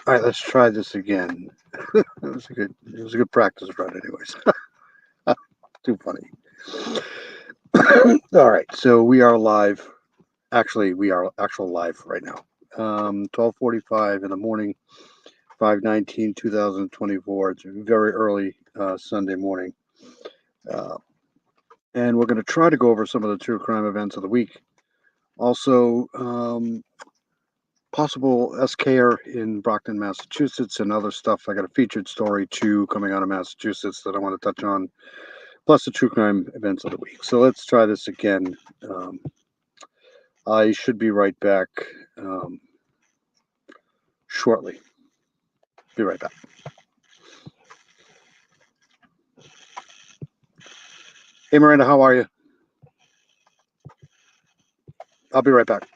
All right, let's try this again. It was a good practice run, anyways. Too funny. All right, so we are live. Actually, we are actual live right now. 12:45 in the morning, 5/19, 2024. It's a very early Sunday morning, uh, and we're going to try to go over some of the true crime events of the week. Also, possible SKR in Brockton, Massachusetts, and other stuff. I got a featured story too coming out of Massachusetts that I want to touch on, plus the true crime events of the week. So let's try this again. I should be right back shortly. Be right back. Hey, Miranda, how are you? I'll be right back.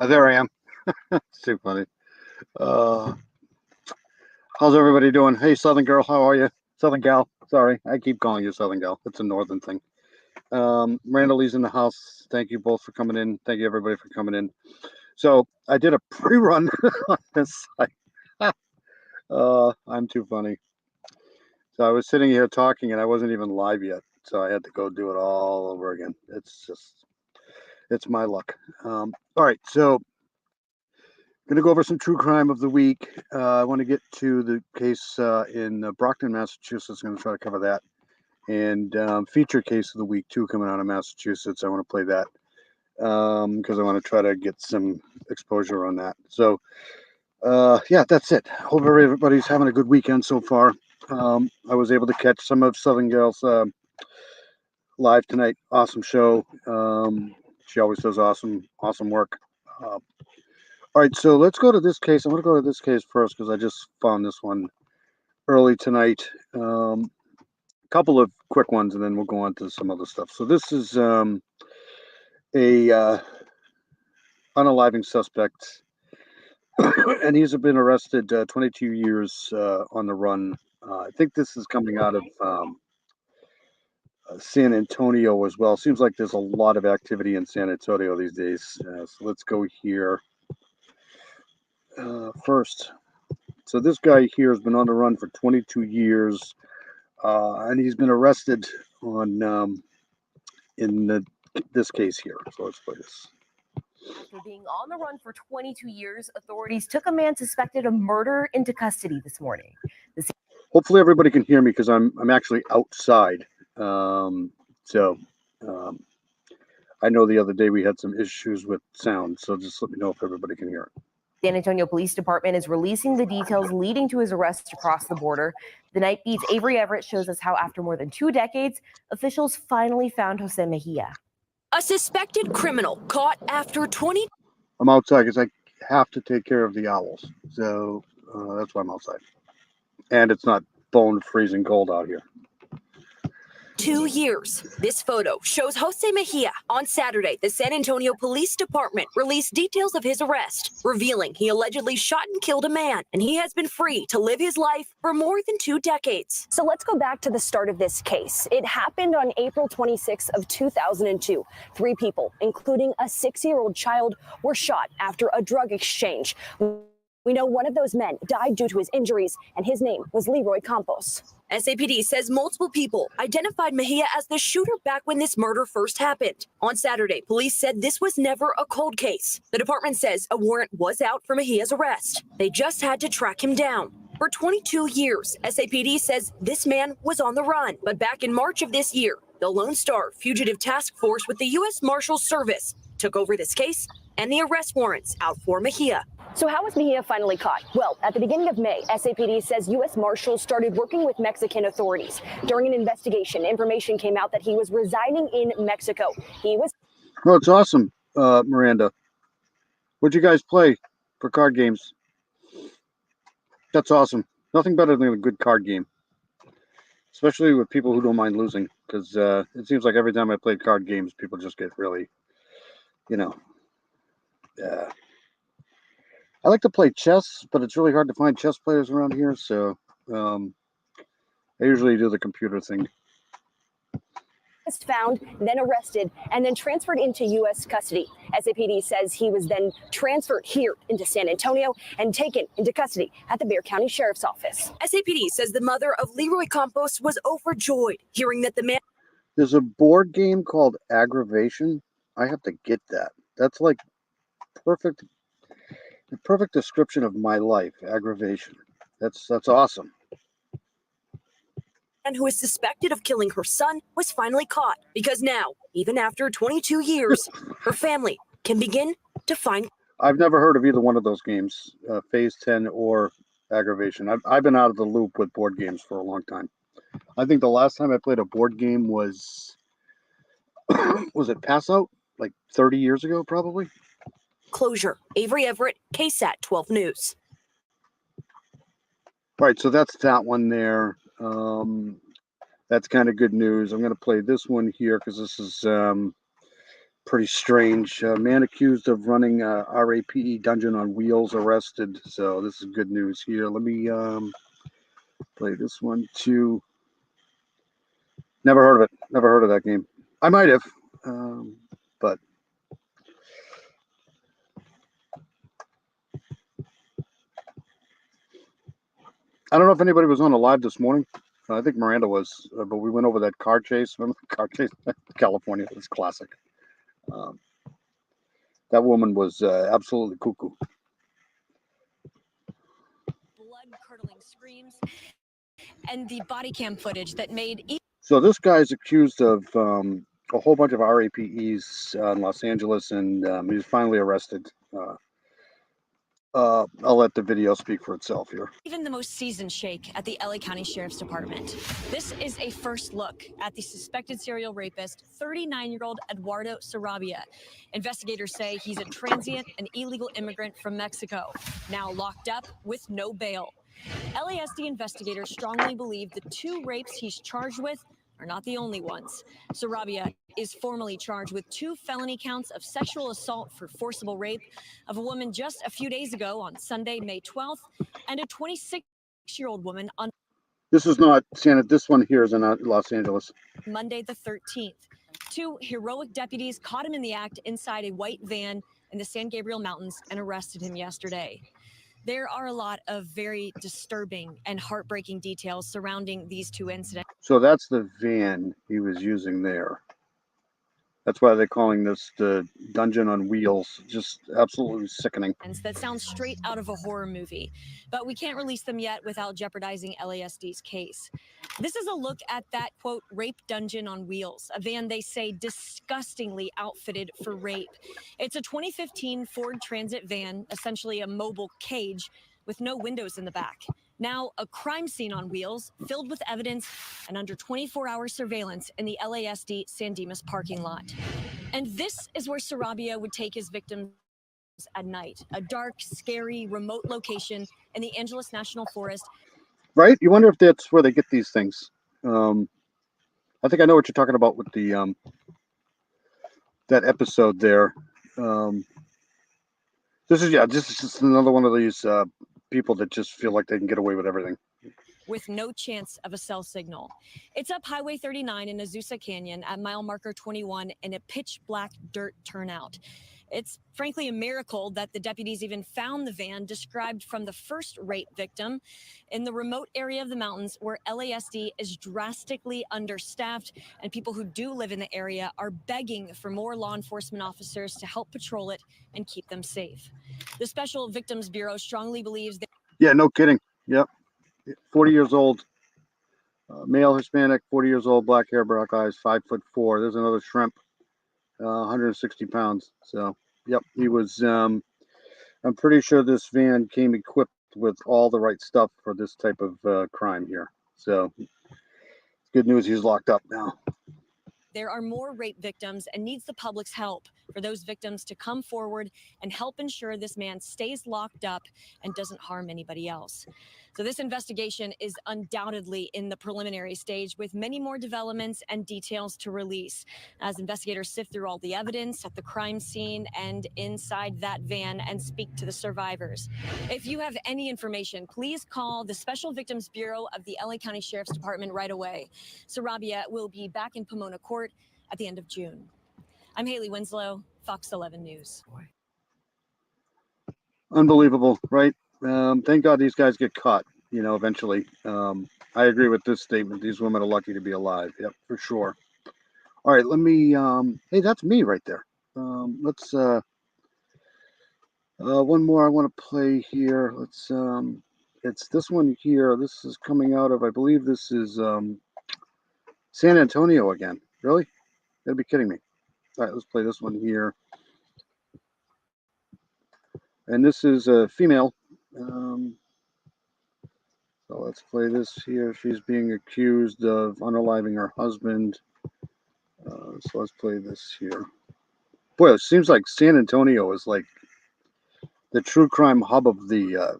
There I am. It's too funny. Uh, how's everybody doing? Hey, Southern girl, how are you? Southern gal. Sorry, I keep calling you Southern gal. It's a Northern thing. Miranda Lee's in the house. Thank you both for coming in. Thank you everybody for coming in. So I did a pre-run on this site. I'm too funny. So I was sitting here talking and I wasn't even live yet. So I had to go do it all over again. It's my luck. All right. So going to go over some true crime of the week. I want to get to the case in Brockton, Massachusetts. I'm going to try to cover that. And feature case of the week, too, coming out of Massachusetts. I want to play that because I want to try to get some exposure on that. So, yeah, that's it. Hope everybody's having a good weekend so far. I was able to catch some of Southern Gals live tonight. Awesome show. She always does awesome work. All right, so let's go to this case. I'm going to go to this case first because I just found this one early tonight. A couple of quick ones, and then we'll go on to some other stuff. So this is a unaliving suspect, and he's been arrested 22 years on the run. I think this is coming out of San Antonio as well. Seems like there's a lot of activity in San Antonio these days. So let's go here first. So this guy here has been on the run for 22 years, and he's been arrested on this case here. So let's play this. After being on the run for 22 years, authorities took a man suspected of murder into custody this morning. Hopefully everybody can hear me because I'm actually outside. I know the other day we had some issues with sound, so just let me know if everybody can hear it. San Antonio Police Department is releasing the details leading to his arrest across the border. The Night Beat's Avery Everett shows us how after more than 2 decades, officials finally found Jose Mejia. A suspected criminal caught after 20. I'm outside because I have to take care of the owls, so that's why I'm outside. And it's not bone freezing cold out here. 2 years. This photo shows Jose Mejia. On Saturday, the San Antonio Police Department released details of his arrest, revealing he allegedly shot and killed a man, and he has been free to live his life for more than 2 decades. So let's go back to the start of this case. It happened on April 26th of 2002. 3 people, including a 6-year-old child, were shot after a drug exchange. We know one of those men died due to his injuries, and his name was Leroy Campos. SAPD says multiple people identified Mejia as the shooter back when this murder first happened. On Saturday, police said this was never a cold case. The department says a warrant was out for Mejia's arrest. They just had to track him down. For 22 years, SAPD says this man was on the run. But back in March of this year, the Lone Star Fugitive Task Force with the U.S. Marshals Service took over this case and the arrest warrants out for Mejia. So how was Mejia finally caught? Well, at the beginning of May, SAPD says U.S. Marshals started working with Mexican authorities. During an investigation, information came out that he was residing in Mexico. Oh, it's awesome, Miranda. What'd you guys play for card games? That's awesome. Nothing better than a good card game, especially with people who don't mind losing, because it seems like every time I play card games, people just get really, I like to play chess, but it's really hard to find chess players around here, so I usually do the computer thing. Found, then arrested, and then transferred into U.S. custody. SAPD says he was then transferred here into San Antonio and taken into custody at the Bexar County Sheriff's Office. SAPD says the mother of Leroy Campos was overjoyed hearing that the man... There's a board game called Aggravation. I have to get that. That's like the perfect description of my life. Aggravation. That's awesome. And who is suspected of killing her son was finally caught, because now, even after 22 years, her family can begin to find... I've never heard of either one of those games, Phase 10 or Aggravation. I've been out of the loop with board games for a long time. I think the last time I played a board game was it Pass Out? Like 30 years ago, probably? Closure. Avery Everett, KSAT 12 News. All right, so that's that one there. That's kind of good news. I'm going to play this one here because this is pretty strange. Man accused of running a RAPE dungeon on wheels arrested. So this is good news here. Let me play this one too. Never heard of it. Never heard of that game. I might have, but I don't know if anybody was on a live this morning. I think Miranda was, but we went over that car chase. Remember the car chase? California, it's classic. That woman was absolutely cuckoo. Blood-curdling screams and the body cam footage that made... So this guy's accused of a whole bunch of RAPEs in Los Angeles, and he was finally arrested. I'll let the video speak for itself here. Even the most seasoned shake at the LA County Sheriff's Department. This is a first look at the suspected serial rapist, 39-year-old Eduardo Sarabia. Investigators say he's a transient and illegal immigrant from Mexico, now locked up with no bail. LASD investigators strongly believe the 2 rapes he's charged with are not the only ones. Sarabia is formally charged with 2 felony counts of sexual assault for forcible rape of a woman just a few days ago on Sunday, May 12th, and a 26-year-old woman on... This is not Santa. This one here is in Los Angeles. Monday the 13th. Two heroic deputies caught him in the act inside a white van in the San Gabriel Mountains and arrested him yesterday. There are a lot of very disturbing and heartbreaking details surrounding these two incidents. So that's the van he was using there. That's why they're calling this the dungeon on wheels. Just absolutely sickening. That sounds straight out of a horror movie, but we can't release them yet without jeopardizing LASD's case. This is a look at that, quote, rape dungeon on wheels, a van they say disgustingly outfitted for rape. It's a 2015 Ford Transit van, essentially a mobile cage with no windows in the back. Now a crime scene on wheels filled with evidence and under 24-hour surveillance in the LASD San Dimas parking lot. And this is where Sarabia would take his victims at night, a dark, scary, remote location in the Angeles National Forest. Right? You wonder if that's where they get these things. I think I know what you're talking about with the that episode there. This is just another one of these people that just feel like they can get away with everything. With no chance of a cell signal. It's up Highway 39 in Azusa Canyon at mile marker 21 in a pitch black dirt turnout. It's frankly a miracle that the deputies even found the van described from the first rape victim in the remote area of the mountains where LASD is drastically understaffed, and people who do live in the area are begging for more law enforcement officers to help patrol it and keep them safe. The Special Victims Bureau strongly believes that. Yeah, no kidding. Yep. 40 years old, male Hispanic, 40 years old, black hair, black eyes, 5'4". There's another shrimp, 160 pounds. So, yep, he was. I'm pretty sure this van came equipped with all the right stuff for this type of crime here. So, good news, he's locked up now. There are more rape victims and needs the public's help for those victims to come forward and help ensure this man stays locked up and doesn't harm anybody else. So this investigation is undoubtedly in the preliminary stage with many more developments and details to release as investigators sift through all the evidence at the crime scene and inside that van and speak to the survivors. If you have any information, please call the Special Victims Bureau of the LA County Sheriff's Department right away. Sarabia will be back in Pomona Court at the end of June. I'm Haley Winslow, Fox 11 News. Unbelievable, right? Thank God these guys get caught, eventually. I agree with this statement. These women are lucky to be alive. Yep, for sure. All right, let me, hey, that's me right there. Let's, one more I want to play here. Let's, it's this one here. This is coming out of, I believe this is San Antonio again. Really? You'd be kidding me. All right, let's play this one here. And this is a female. So let's play this here. She's being accused of unaliving her husband. So let's play this here. Boy, it seems like San Antonio is like the true crime hub of the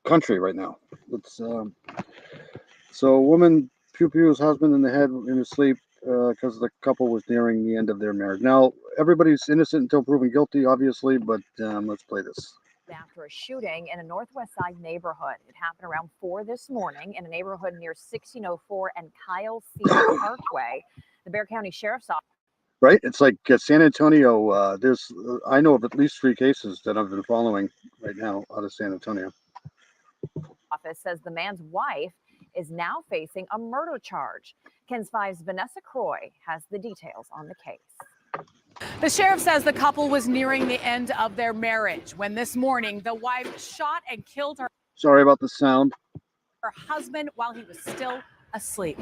country right now. It's so a woman pew-pews husband in the head in his sleep because the couple was nearing the end of their marriage. Now, everybody's innocent until proven guilty, obviously, but let's play this. After a shooting in a Northwest Side neighborhood. It happened around 4 this morning in a neighborhood near 1604 and Kyle Field Parkway. The Bexar County Sheriff's Office. Right? It's like San Antonio. I know of at least 3 cases that I've been following right now out of San Antonio. Office says the man's wife is now facing a murder charge. KENS 5's Vanessa Croy has the details on the case. The sheriff says the couple was nearing the end of their marriage when this morning the wife shot and killed her Sorry about the sound. husband while he was still asleep.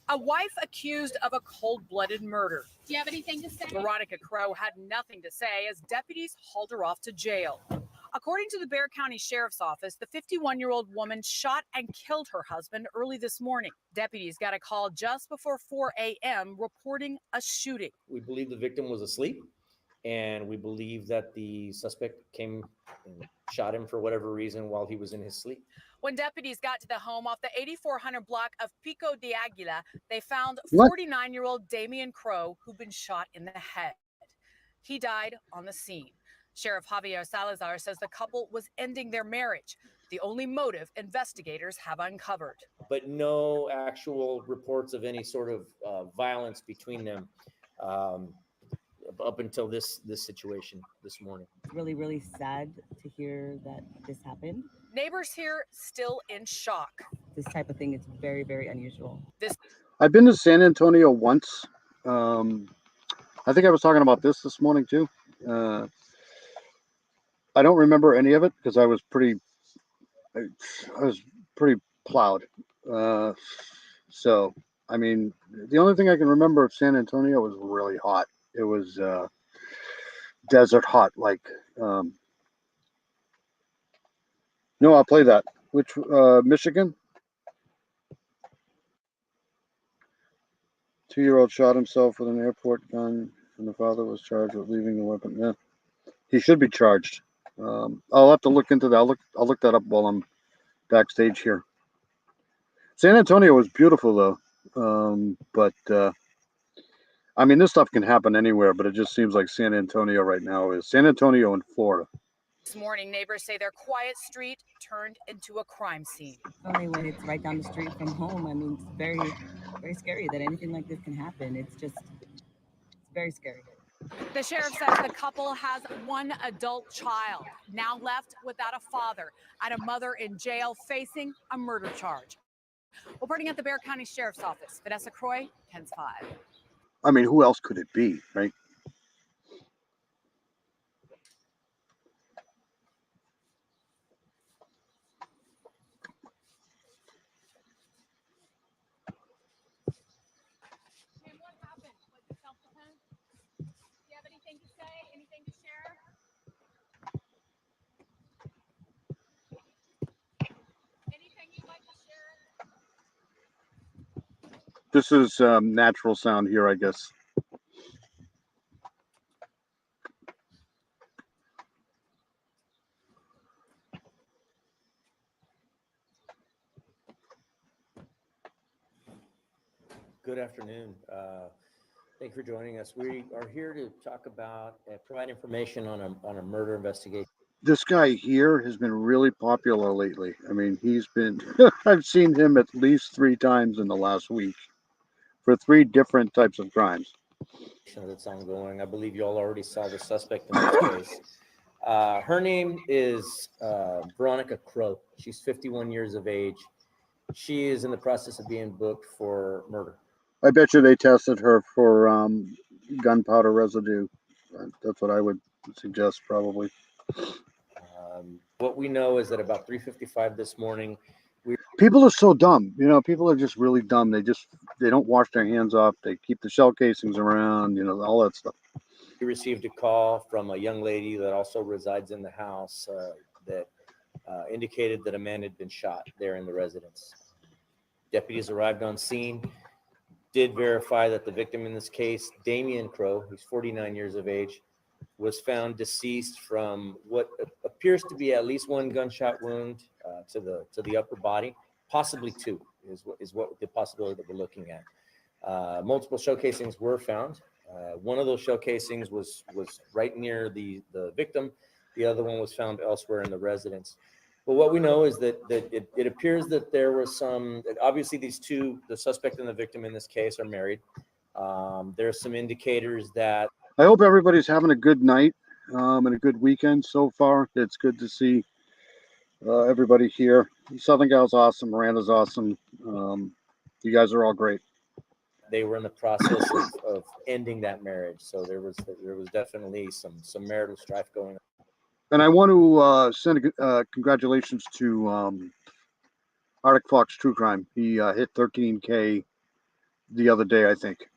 A wife accused of a cold-blooded murder. Do you have anything to say? Veronica Crow had nothing to say as deputies hauled her off to jail. According to the Bexar County Sheriff's Office, the 51-year-old woman shot and killed her husband early this morning. Deputies got a call just before 4 a.m. reporting a shooting. We believe the victim was asleep, and we believe that the suspect came and shot him for whatever reason while he was in his sleep. When deputies got to the home off the 8400 block of Pico de Aguila, they found What? 49-year-old Damian Crow, who'd been shot in the head. He died on the scene. Sheriff Javier Salazar says the couple was ending their marriage. the only motive investigators have uncovered. But no actual reports of any sort of violence between them up until this situation this morning. Really, really sad to hear that this happened. Neighbors here still in shock. This type of thing is very, very unusual. I've been to San Antonio once. I think I was talking about this morning too. I don't remember any of it because I was pretty plowed. So, I mean, the only thing I can remember of San Antonio was really hot. It was desert hot, like. No, I'll play that. Which Michigan? 2-year-old shot himself with an airport gun, and the father was charged with leaving the weapon. Yeah, he should be charged. I'll have to look into that. I'll look that up while I'm backstage here. San Antonio was beautiful though, but I mean, this stuff can happen anywhere. But it just seems like San Antonio right now is San Antonio in Florida. This morning, neighbors say their quiet street turned into a crime scene. Only when it's right down the street from home. I mean, it's very, very scary that anything like this can happen. It's very scary. The sheriff says the couple has one adult child, now left without a father, and a mother in jail facing a murder charge. Reporting at the Bexar County Sheriff's Office, Vanessa Croy, KENS 5. I mean, who else could it be, right? What happened? Was it self-defense? Do you have anything to say? Anything to share? Anything you'd like to share? This is natural sound here, I guess. Good afternoon. Thank you for joining us. We are here to talk about, provide information on a murder investigation. This guy here has been really popular lately. I mean, he's been, I've seen him at least 3 times in the last week for 3 different types of crimes. That's ongoing. I believe you all already saw the suspect in this case. Her name is Veronica Crow. She's 51 years of age. She is in the process of being booked for murder. I bet you they tested her for gunpowder residue. That's what I would suggest, probably. What we know is that about 3:55 this morning, people are so dumb. You know, people are just really dumb. They don't wash their hands off. They keep the shell casings around. You know, all that stuff. we received a call from a young lady that also resides in the house that indicated that a man had been shot there in the residence. Deputies arrived on scene, did verify that the victim in this case, Damian Crow, who's 49 years of age, was found deceased from what appears to be at least 1 gunshot wound to the upper body, possibly 2 is what the possibility that we're looking at. Multiple shell casings were found. One of those shell casings was right near the victim. The other one was found elsewhere in the residence. But what we know is that it appears that there was some, obviously these 2, the suspect and the victim in this case, are married. There's some indicators that. I hope everybody's having a good night and a good weekend so far. It's good to see everybody here. Southern Gal's awesome. Miranda's awesome. You guys are all great. They were in the process of ending that marriage. So there was definitely some marital strife going on. And I want to send congratulations to Arctic Fox True Crime. He hit 13K the other day, I think,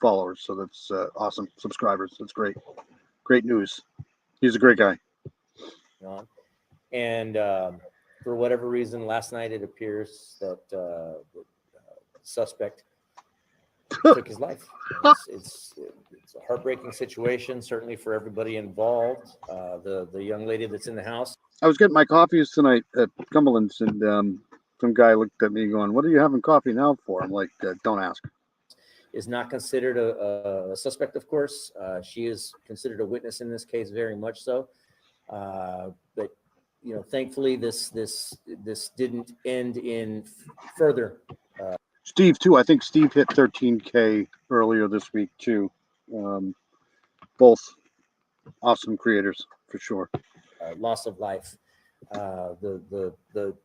followers. So that's awesome. Subscribers. That's great. Great news. He's a great guy. And for whatever reason, last night it appears that the suspect took his life. It's a heartbreaking situation, certainly for everybody involved. The young lady that's in the house. I was getting my coffees tonight at Cumberland's, and some guy looked at me going, "What are you having coffee now for?" I'm like, "Don't ask." Is not considered a suspect, of course. She is considered a witness in this case, very much so. But thankfully this didn't end in further. Steve too. I think Steve hit 13K earlier this week too. Both awesome creators for sure. Loss of life. The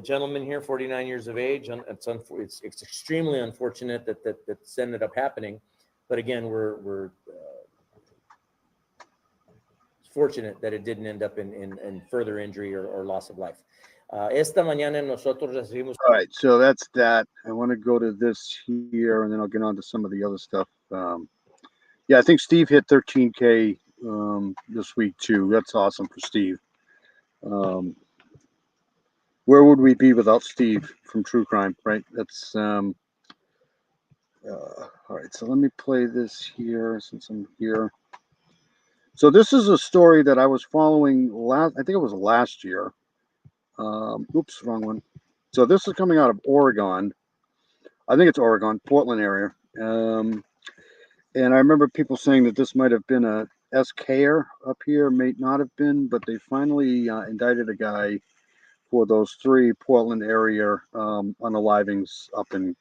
gentleman here, 49 years of age. It's extremely unfortunate that's ended up happening, but again, we're fortunate that it didn't end up in further injury or loss of life. Esta mañana nosotros recibimos. All right, so that's that. I want to go to this here, and then I'll get on to some of the other stuff. Yeah, I think Steve hit 13K this week too. That's awesome for Steve. Where would we be without Steve from True Crime, right? That's all right. So let me play this here since I'm here. So this is a story that I was following I think it was last year. Oops, wrong one. So this is coming out of Oregon. I think it's Oregon, Portland area. And I remember people saying that this might have been a SKer up here, may not have been, but they indicted a guy for those 3 Portland area unalivings up in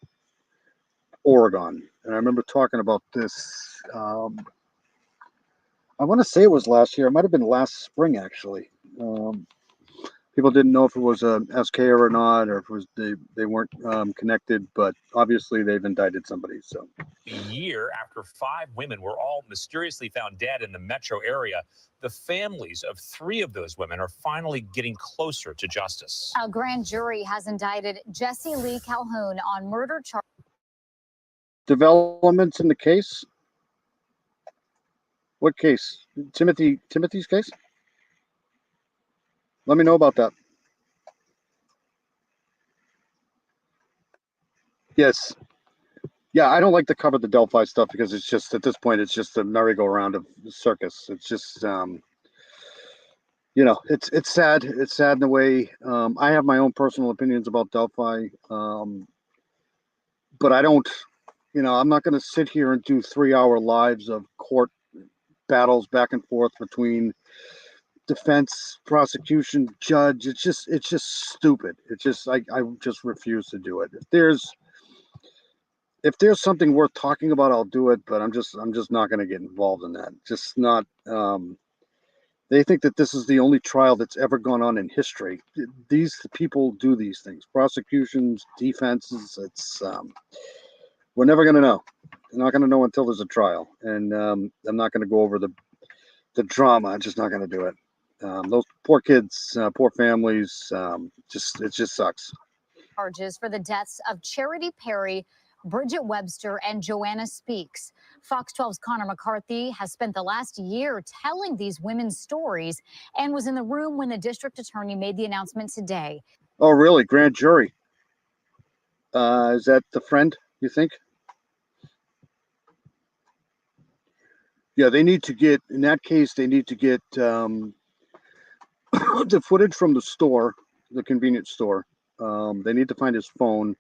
Oregon. And I remember talking about this. I want to say it was last year. It might have been last spring, actually. People didn't know if it was a SKer or not, or if it was they weren't connected, but obviously they've indicted somebody. So a year after 5 women were all mysteriously found dead in the metro area, the families of 3 of those women are finally getting closer to justice. A grand jury has indicted Jesse Lee Calhoun on murder charges. Developments in the case? What case? Timothy's case? Let me know about that. Yes. Yeah, I don't like to cover the Delphi stuff because it's just, at this point, it's just a merry-go-round of circus. It's just, it's sad. It's sad in a way. I have my own personal opinions about Delphi, but I don't, I'm not going to sit here and do 3-hour lives of court battles back and forth between defense, prosecution, judge. It's just stupid. It's just, I just refuse to do it. If there's something worth talking about, I'll do it, but I'm just not going to get involved in that. Just not. They think that this is the only trial that's ever gone on in history. These people do these things, prosecutions, defenses. It's we're never going to know. We're not going to know until there's a trial, and I'm not going to go over the drama. I'm just not going to do it. Those poor kids, poor families. It just sucks. Charges for the deaths of Charity Perry, Bridget Webster, and Joanna Speaks. Fox 12's Connor McCarthy has spent the last year telling these women's stories and was in the room when the district attorney made the announcement today. Oh, really? Grand jury? Is that the friend, you think? Yeah, they need to get, in that case, they need to get the footage from the store, the convenience store. They need to find his phone.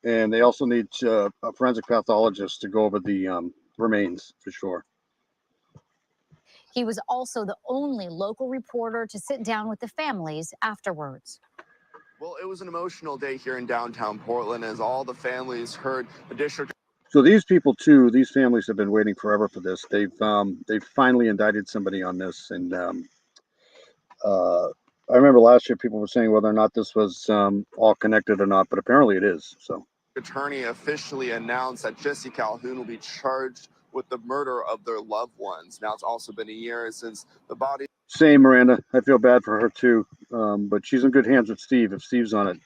And they also need a forensic pathologist to go over the remains for sure. He was also the only local reporter to sit down with the families afterwards. Well, it was an emotional day here in downtown Portland as all the families heard the district. So these people too, these families have been waiting forever for this. They've finally indicted somebody on this, and I remember last year people were saying whether or not this was all connected or not, but apparently it is. So. Attorney officially announced that Jesse Calhoun will be charged with the murder of their loved ones. Now, it's also been a year since the body. Same, Miranda. I feel bad for her too, but she's in good hands with Steve if Steve's on it.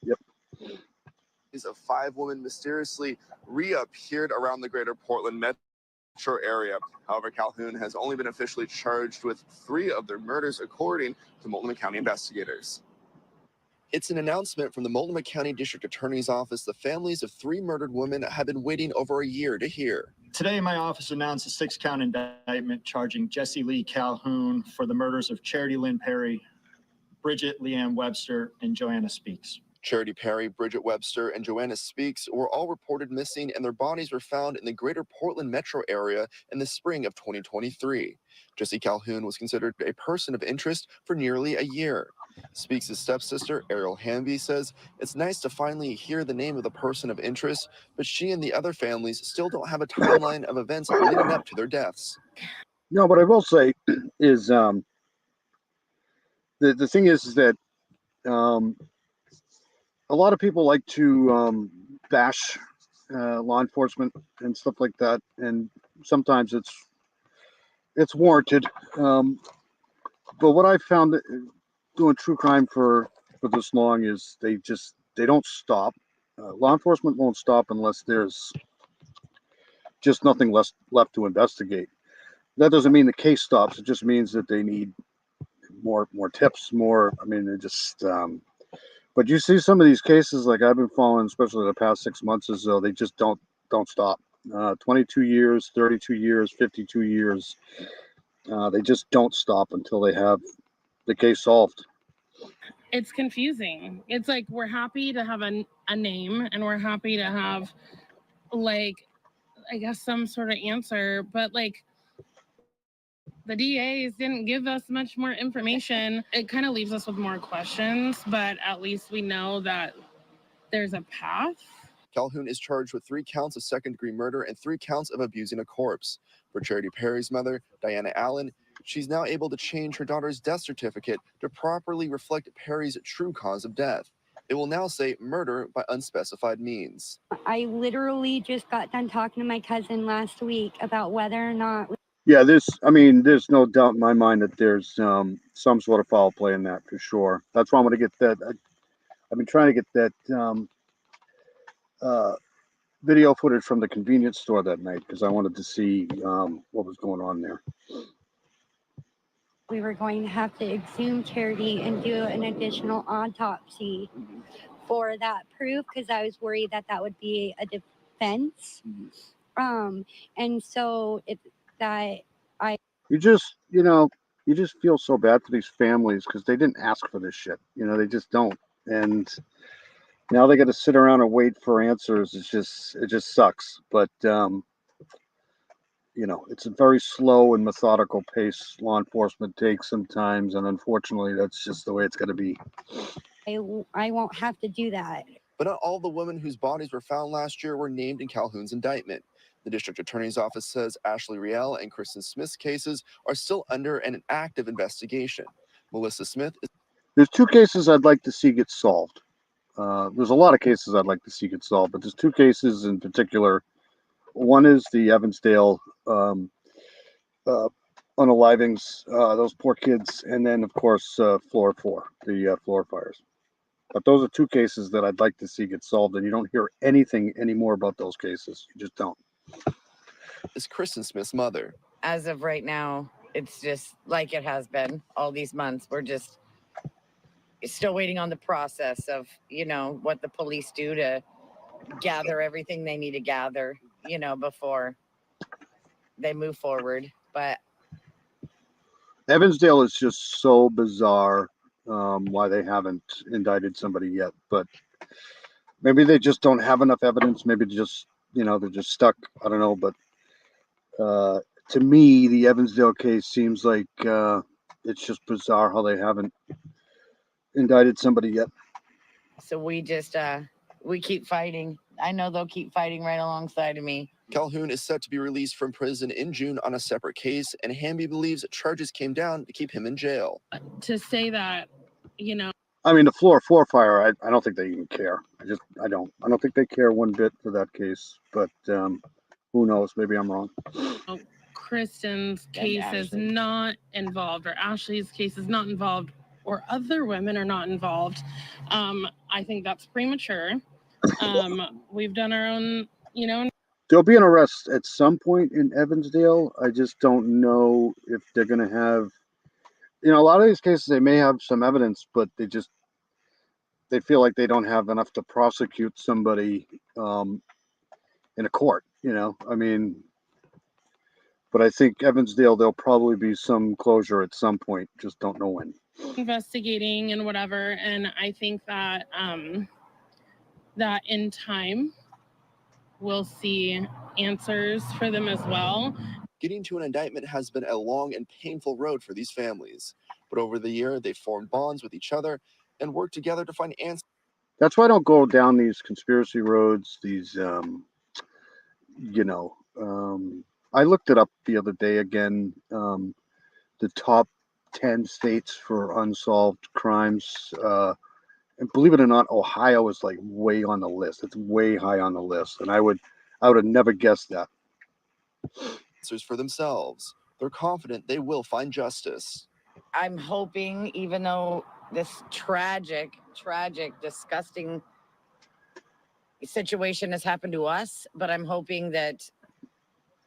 Yep. Of 5 women mysteriously reappeared around the greater Portland metro area. However, Calhoun has only been officially charged with 3 of their murders, according to Multnomah County investigators. It's an announcement from the Multnomah County District Attorney's Office. The families of 3 murdered women have been waiting over a year to hear. Today, my office announced a 6-count indictment charging Jesse Lee Calhoun for the murders of Charity Lynn Perry, Bridget Leanne Webster, and Joanna Speaks. Charity Perry, Bridget Webster, and Joanna Speaks were all reported missing, and their bodies were found in the greater Portland metro area in the spring of 2023. Jesse Calhoun was considered a person of interest for nearly a year. Speaks' stepsister, Ariel Hamby, says it's nice to finally hear the name of the person of interest, but she and the other families still don't have a timeline of events leading up to their deaths. No, what I will say is the thing is that a lot of people like to bash law enforcement and stuff like that, and sometimes it's warranted. But what I found doing true crime for this long is they don't stop. Law enforcement won't stop unless there's just nothing left to investigate. That doesn't mean the case stops. It just means that they need more tips, more. I mean, they just. But you see some of these cases, like I've been following, especially the past 6 months or so, they just don't stop. 22 years, 32 years, 52 years. They just don't stop until they have the case solved. It's confusing. It's like we're happy to have a name and we're happy to have, like, I guess some sort of answer, but like the DAs didn't give us much more information. It kind of leaves us with more questions, but at least we know that there's a path. Calhoun is charged with 3 counts of second-degree murder and 3 counts of abusing a corpse. For Charity Perry's mother, Diana Allen, she's now able to change her daughter's death certificate to properly reflect Perry's true cause of death. It will now say murder by unspecified means. I literally just got done talking to my cousin last week about whether or not. Yeah, there's no doubt in my mind that there's some sort of foul play in that for sure. That's why I'm going to get that. I've been trying to get that video footage from the convenience store that night because I wanted to see what was going on there. We were going to have to exhume Charity and do an additional autopsy for that proof because I was worried that would be a defense. And so you just feel so bad for these families because they didn't ask for this shit. They just don't. And now they got to sit around and wait for answers. It just sucks. But it's a very slow and methodical pace law enforcement takes sometimes, and unfortunately, that's just the way it's going to be. I won't have to do that. But not all the women whose bodies were found last year were named in Calhoun's indictment. The district attorney's office says Ashley Riel and Kristen Smith's cases are still under an active investigation. Melissa Smith is. There's 2 cases I'd like to see get solved. There's a lot of cases I'd like to see get solved, but there's 2 cases in particular. One is the Evansdale unalivings, those poor kids, and then, of course, Floor 4, the floor fires. But those are 2 cases that I'd like to see get solved, and you don't hear anything anymore about those cases. You just don't. Is Kristen Smith's mother. As of right now, it's just like it has been all these months. We're just still waiting on the process of, what the police do to gather everything they need to gather, before they move forward. But Evansdale is just so bizarre why they haven't indicted somebody yet. But maybe they just don't have enough evidence. Maybe they're just stuck. I don't know. But to me, the Evansdale case seems like it's just bizarre how they haven't indicted somebody yet. So we just we keep fighting. I know they'll keep fighting right alongside of me. Calhoun is set to be released from prison in June on a separate case, and Hamby believes charges came down to keep him in jail. To say that, I mean, the Floor 4 fire, I don't think they even care. I don't think they care one bit for that case, but who knows? Maybe I'm wrong. Kristen's case is not involved, or Ashley's case is not involved, or other women are not involved. I think that's premature. We've done our own, There'll be an arrest at some point in Evansdale. I just don't know if they're going to have, a lot of these cases, they may have some evidence, but they feel like they don't have enough to prosecute somebody in a court, I mean, but I think Evansdale, there'll probably be some closure at some point. Just don't know when. investigating and whatever. And I think that that in time we'll see answers for them as well. Getting to an indictment has been a long and painful road for these families. But over the year, they formed bonds with each other and worked together to find answers. That's why I don't go down these conspiracy roads. These, I looked it up the other day again. The top 10 states for unsolved crimes. And believe it or not, Ohio is like way on the list. It's way high on the list, and I would have never guessed that. Answers for themselves. They're confident they will find justice. I'm hoping, even though this tragic, disgusting situation has happened to us, but I'm hoping that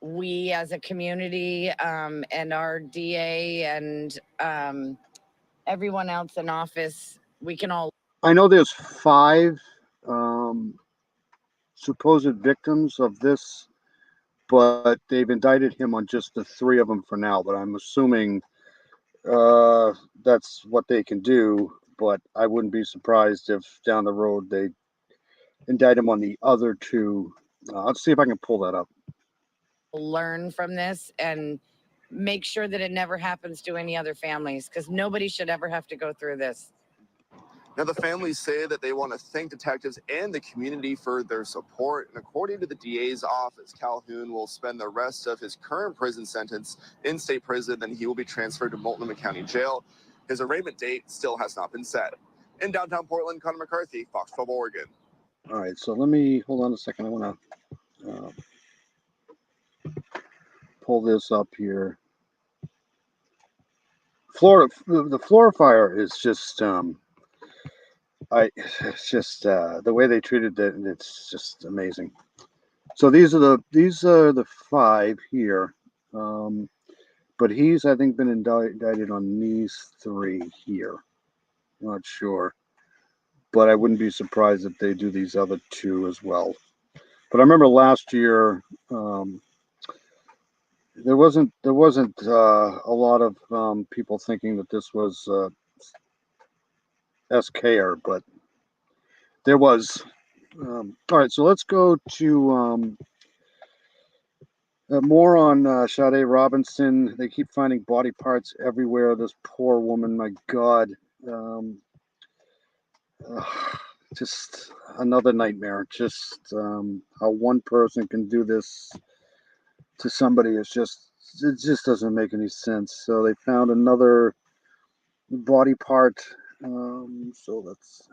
we as a community and our DA and everyone else in office, we can all. I know there's 5 supposed victims of this, but they've indicted him on just the 3 of them for now. But I'm assuming that's what they can do. But I wouldn't be surprised if down the road they indict him on the other 2. Let's see if I can pull that up. Learn from this and make sure that it never happens to any other families, because nobody should ever have to go through this. Now, the families say that they want to thank detectives and the community for their support. And according to the DA's office, Calhoun will spend the rest of his current prison sentence in state prison. Then he will be transferred to Multnomah County Jail. His arraignment date still has not been set. In downtown Portland, Connor McCarthy, Fox 12 Oregon. All right, so let me hold on a second. I want to pull this up here. Florida, the Florida fire is just, it's just the way they treated it. It's just amazing. So these are the 5 here, but he's, I think, been indicted on these 3 here. Not sure, but I wouldn't be surprised if they do these other 2 as well. But I remember last year. There wasn't a lot of people thinking that this was SKer, but there was. All right, so let's go to more on Sade Robinson. They keep finding body parts everywhere. This poor woman, my God. Just another nightmare. Just how one person can do this to somebody is just, it just doesn't make any sense. So they found another body part. So that's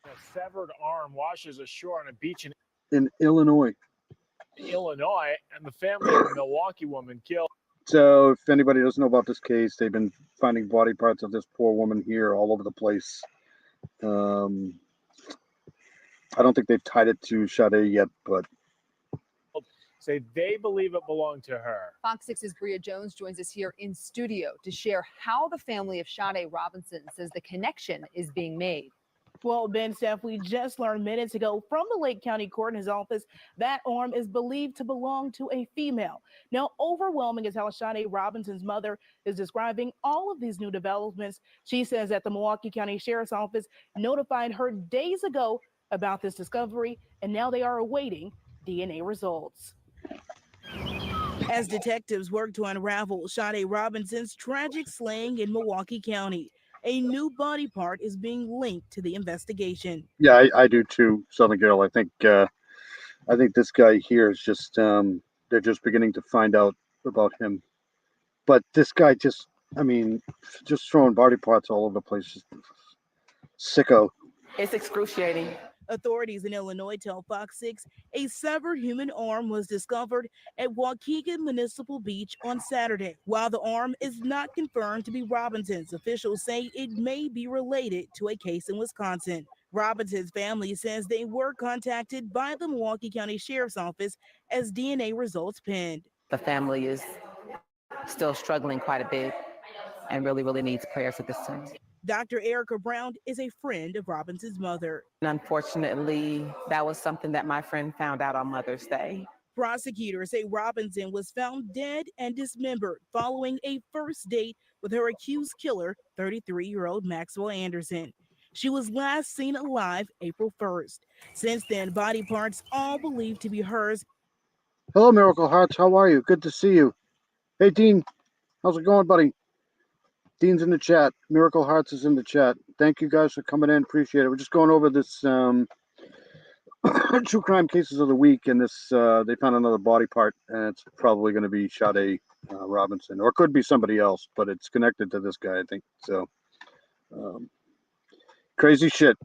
A severed arm washes ashore on a beach in Illinois. Illinois, and the family of a Milwaukee woman killed. So if anybody doesn't know about this case, they've been finding body parts of this poor woman here all over the place. I don't think they've tied it to Sade yet, but say they believe it belonged to her. Fox 6's Bria Jones joins us here in studio to share how the family of Sade Robinson says the connection is being made. Well, Ben, Steph, we just learned minutes ago from the Lake County Coroner's office that arm is believed to belong to a female. Now, overwhelming is how Sade Robinson's mother is describing all of these new developments. She says that the Milwaukee County Sheriff's Office notified her days ago about this discovery, and now they are awaiting DNA results. As detectives work to unravel Sade Robinson's tragic slaying in Milwaukee County, a new body part is being linked to the investigation. yeah, I do too, Southern Girl. I think this guy here is just they're just beginning to find out about him. But this guy just throwing body parts all over the place, just sicko. It's excruciating. Authorities in Illinois tell Fox 6 a severed human arm was discovered at Waukegan Municipal Beach on Saturday. While the arm is not confirmed to be Robinson's, officials say it may be related to a case in Wisconsin. Robinson's family says they were contacted by the Milwaukee County Sheriff's Office as DNA results penned. The family is still struggling quite a bit and really needs prayers at this time. Dr. Erica Brown is a friend of Robinson's mother. And unfortunately, that was something that my friend found out on Mother's Day. Prosecutors say Robinson was found dead and dismembered following a first date with her accused killer, 33-year-old Maxwell Anderson. She was last seen alive April 1st. Since then, body parts all believed to be hers. Hello, Miracle Hearts. How are you? Good to see you. Hey, Dean. How's it going, buddy? Dean's in the chat. Miracle Hearts is in the chat. Thank you guys for coming in. Appreciate it. We're just going over this true crime cases of the week, and this they found another body part, and it's probably going to be Sade Robinson, or it could be somebody else, but it's connected to this guy, I think. So crazy shit.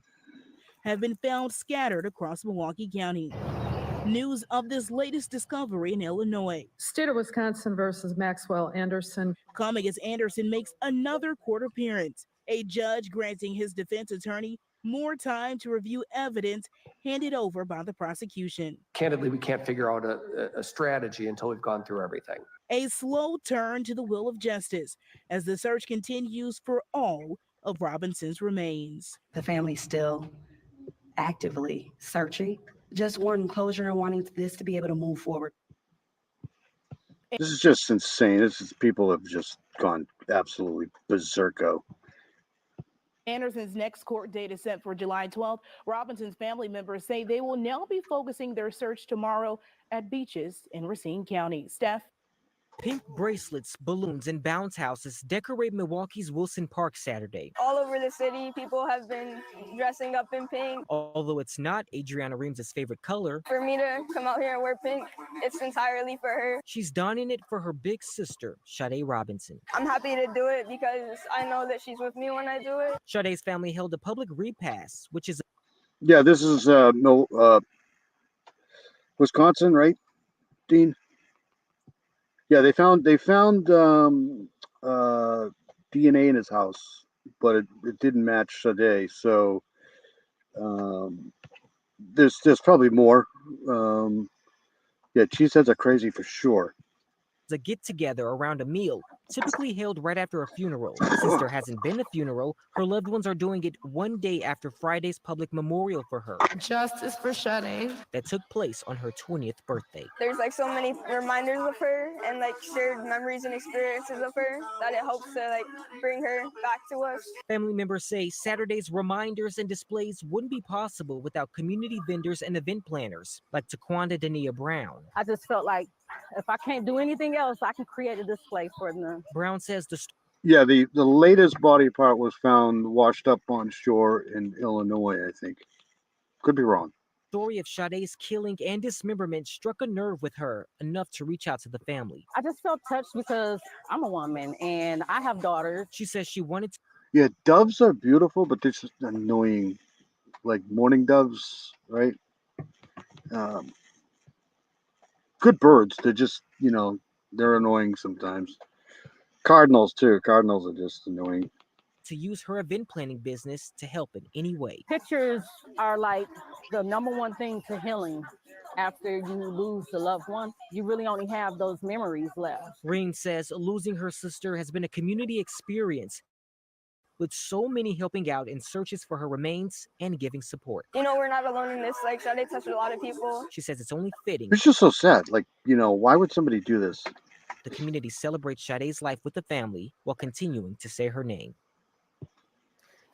Have been found scattered across Milwaukee County. News of this latest discovery in Illinois. State of Wisconsin versus Maxwell Anderson. Coming as Anderson makes another court appearance. A judge granting his defense attorney more time to review evidence handed over by the prosecution. Candidly, we can't figure out a strategy until we've gone through everything. A slow turn to the will of justice as the search continues for all of Robinson's remains. The family's still actively searching, just wanting closure and wanting this to be able to move forward. This is just insane. This is people have just gone absolutely berserko. Anderson's next court date is set for July 12th. Robinson's family members say they will now be focusing their search tomorrow at beaches in Racine County. Steph? Pink bracelets, balloons, and bounce houses decorate Milwaukee's Wilson Park Saturday. All over the city, people have been dressing up in pink. Although it's not Adriana Reams' favorite color, For me to come out here and wear pink, it's entirely for her. she's donning it for her big sister, Sade Robinson. I'm happy to do it because I know that she's with me when I do it. Sade's family held a public repast, which is Yeah, this is Wisconsin, right, Dean? Yeah, they found DNA in his house, but it didn't match Sade. So there's probably more. Yeah, cheeseheads are crazy for sure. a get-together around a meal, typically held right after a funeral. Since there hasn't been a funeral, her loved ones are doing it one day after Friday's public memorial for her. Justice for Sade. That took place on her 20th birthday. There's like so many reminders of her and like shared memories and experiences of her that it helps to like bring her back to us. Family members say Saturday's reminders and displays wouldn't be possible without community vendors and event planners like Taquanda Dania Brown. I just felt like if I can't do anything else, I can create a display for them. Brown says Yeah, the latest body part was found washed up on shore in Illinois, I think. Could be wrong. story of Sade's killing and dismemberment struck a nerve with her, enough to reach out to the family. I just felt touched because I'm a woman and I have daughters. She says she wanted to. Yeah, doves are beautiful, but they're just annoying. Like mourning doves, right? Good birds. They're just, they're annoying sometimes. Cardinals, too. Cardinals are just annoying. To use her event planning business to help in any way. Pictures are like the number one thing to healing. After you lose the loved one, you really only have those memories left. Rain says losing her sister has been a community experience, with so many helping out in searches for her remains and giving support. We're not alone in this. Like, Sade touched a lot of people. She says it's only fitting. It's just so sad. Like, why would somebody do this? The community celebrates Sade's life with the family while continuing to say her name.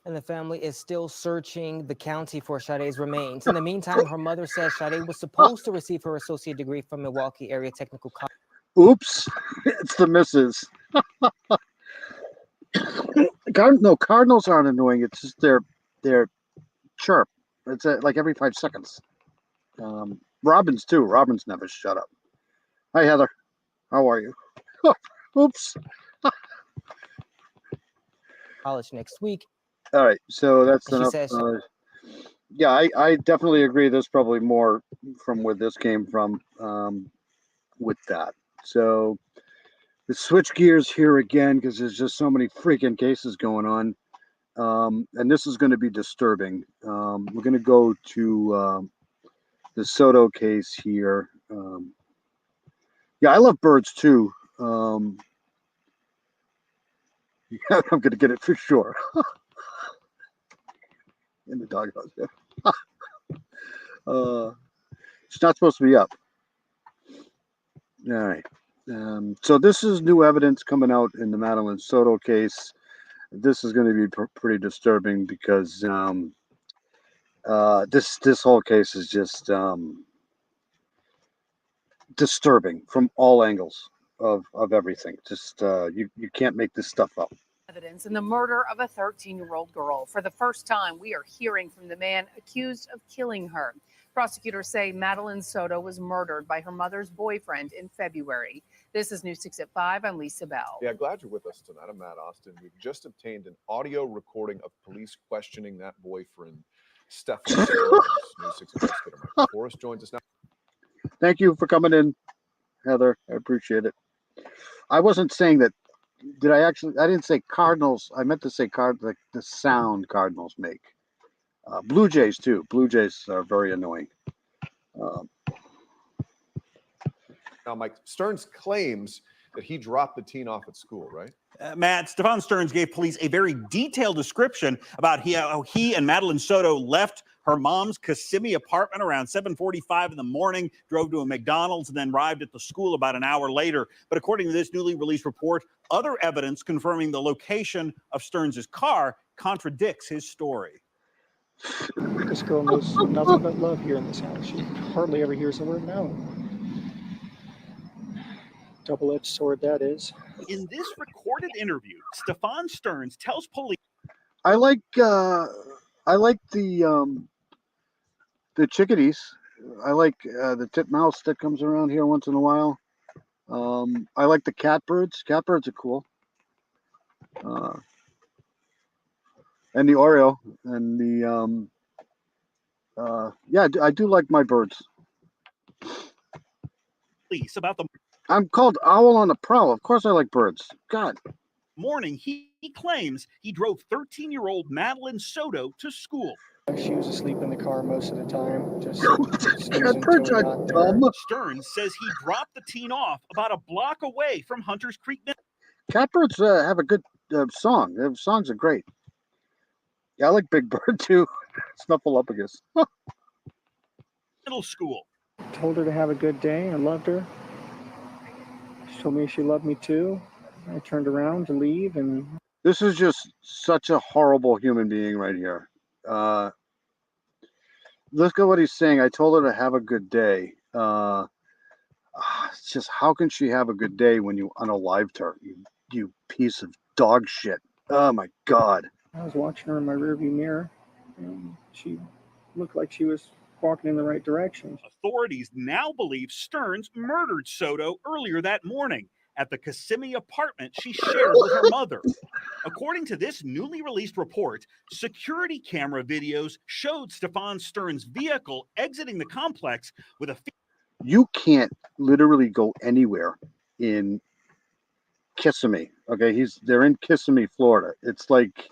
And the family is still searching the county for Sade's remains. In the meantime, her mother says Sade was supposed to receive her associate degree from Milwaukee Area Technical College. Oops, it's the missus. No, Cardinals aren't annoying. It's just their chirp. It's like every 5 seconds. Robins too. Robins never shut up. Hi Heather, how are you? Oops. College next week. All right, so that's She enough. says- Yeah, I definitely agree. There's probably more from where this came from with that. So let's switch gears here again because there's just so many freaking cases going on. And this is going to be disturbing. We're going to go to the Soto case here. Yeah, I love birds too. Yeah, I'm going to get it for sure. In the doghouse. Yeah. It's not supposed to be up. All right. So this is new evidence coming out in the Madeline Soto case. This is going to be pretty disturbing because this whole case is just disturbing from all angles of everything. Just you can't make this stuff up. Evidence evidence in the murder of a 13-year-old girl. For the first time, we are hearing from the man accused of killing her. Prosecutors say Madeline Soto was murdered by her mother's boyfriend in February. This is News 6 at 5. I'm Lisa Bell. Yeah, glad you're with us tonight. I'm Matt Austin. We've just obtained an audio recording of police questioning that boyfriend, Stefan Stearns. News 6 investigator Michael Forrest joins us now. Thank you for coming in, Heather. I appreciate it. I wasn't saying that. Did I actually? I didn't say Cardinals. I meant to say the sound Cardinals make. Blue Jays too. Blue Jays are very annoying. Now, Mike, Stearns claims that he dropped the teen off at school, right? Matt, Stefan Stearns gave police a very detailed description about how he and Madeline Soto left her mom's Kissimmee apartment around 7:45 in the morning, drove to a McDonald's, and then arrived at the school about an hour later. But according to this newly released report, other evidence confirming the location of Stearns' car contradicts his story. This girl knows nothing but love here in this house. She hardly ever hears the word no. Double-edged sword that is. In this recorded interview, Stefan Stearns tells police, I like the chickadees. I like the titmouse that comes around here once in a while. I like the catbirds. Catbirds are cool. And the Oreo and the yeah, I do like my birds. police about the I'm called Owl on the Prowl. Of course I like birds. God. morning he claims he drove 13-year-old Madeline Soto to school. She was asleep in the car most of the time, just snoozing Catbirds till we are got dumb. there. Stearns says he dropped the teen off about a block away from Hunters Creek. Catbirds have a good song. Their songs are great. Yeah, I like Big Bird too. Snuffleupagus. Middle school. Told her to have a good day. I loved her. She told me she loved me too. I turned around to leave, and This is just such a horrible human being right here. Look at what he's saying. I told her to have a good day. It's just, how can she have a good day when you unalived her? You piece of dog shit. Oh my God. I was watching her in my rearview mirror, and she looked like she was walking in the right direction. Authorities now believe Stearns murdered Soto earlier that morning at the Kissimmee apartment she shared with her mother. According to this newly released report, security camera videos showed Stefan Stearns' vehicle exiting the complex with a... You can't literally go anywhere in Kissimmee. Okay, they're in Kissimmee, Florida. It's like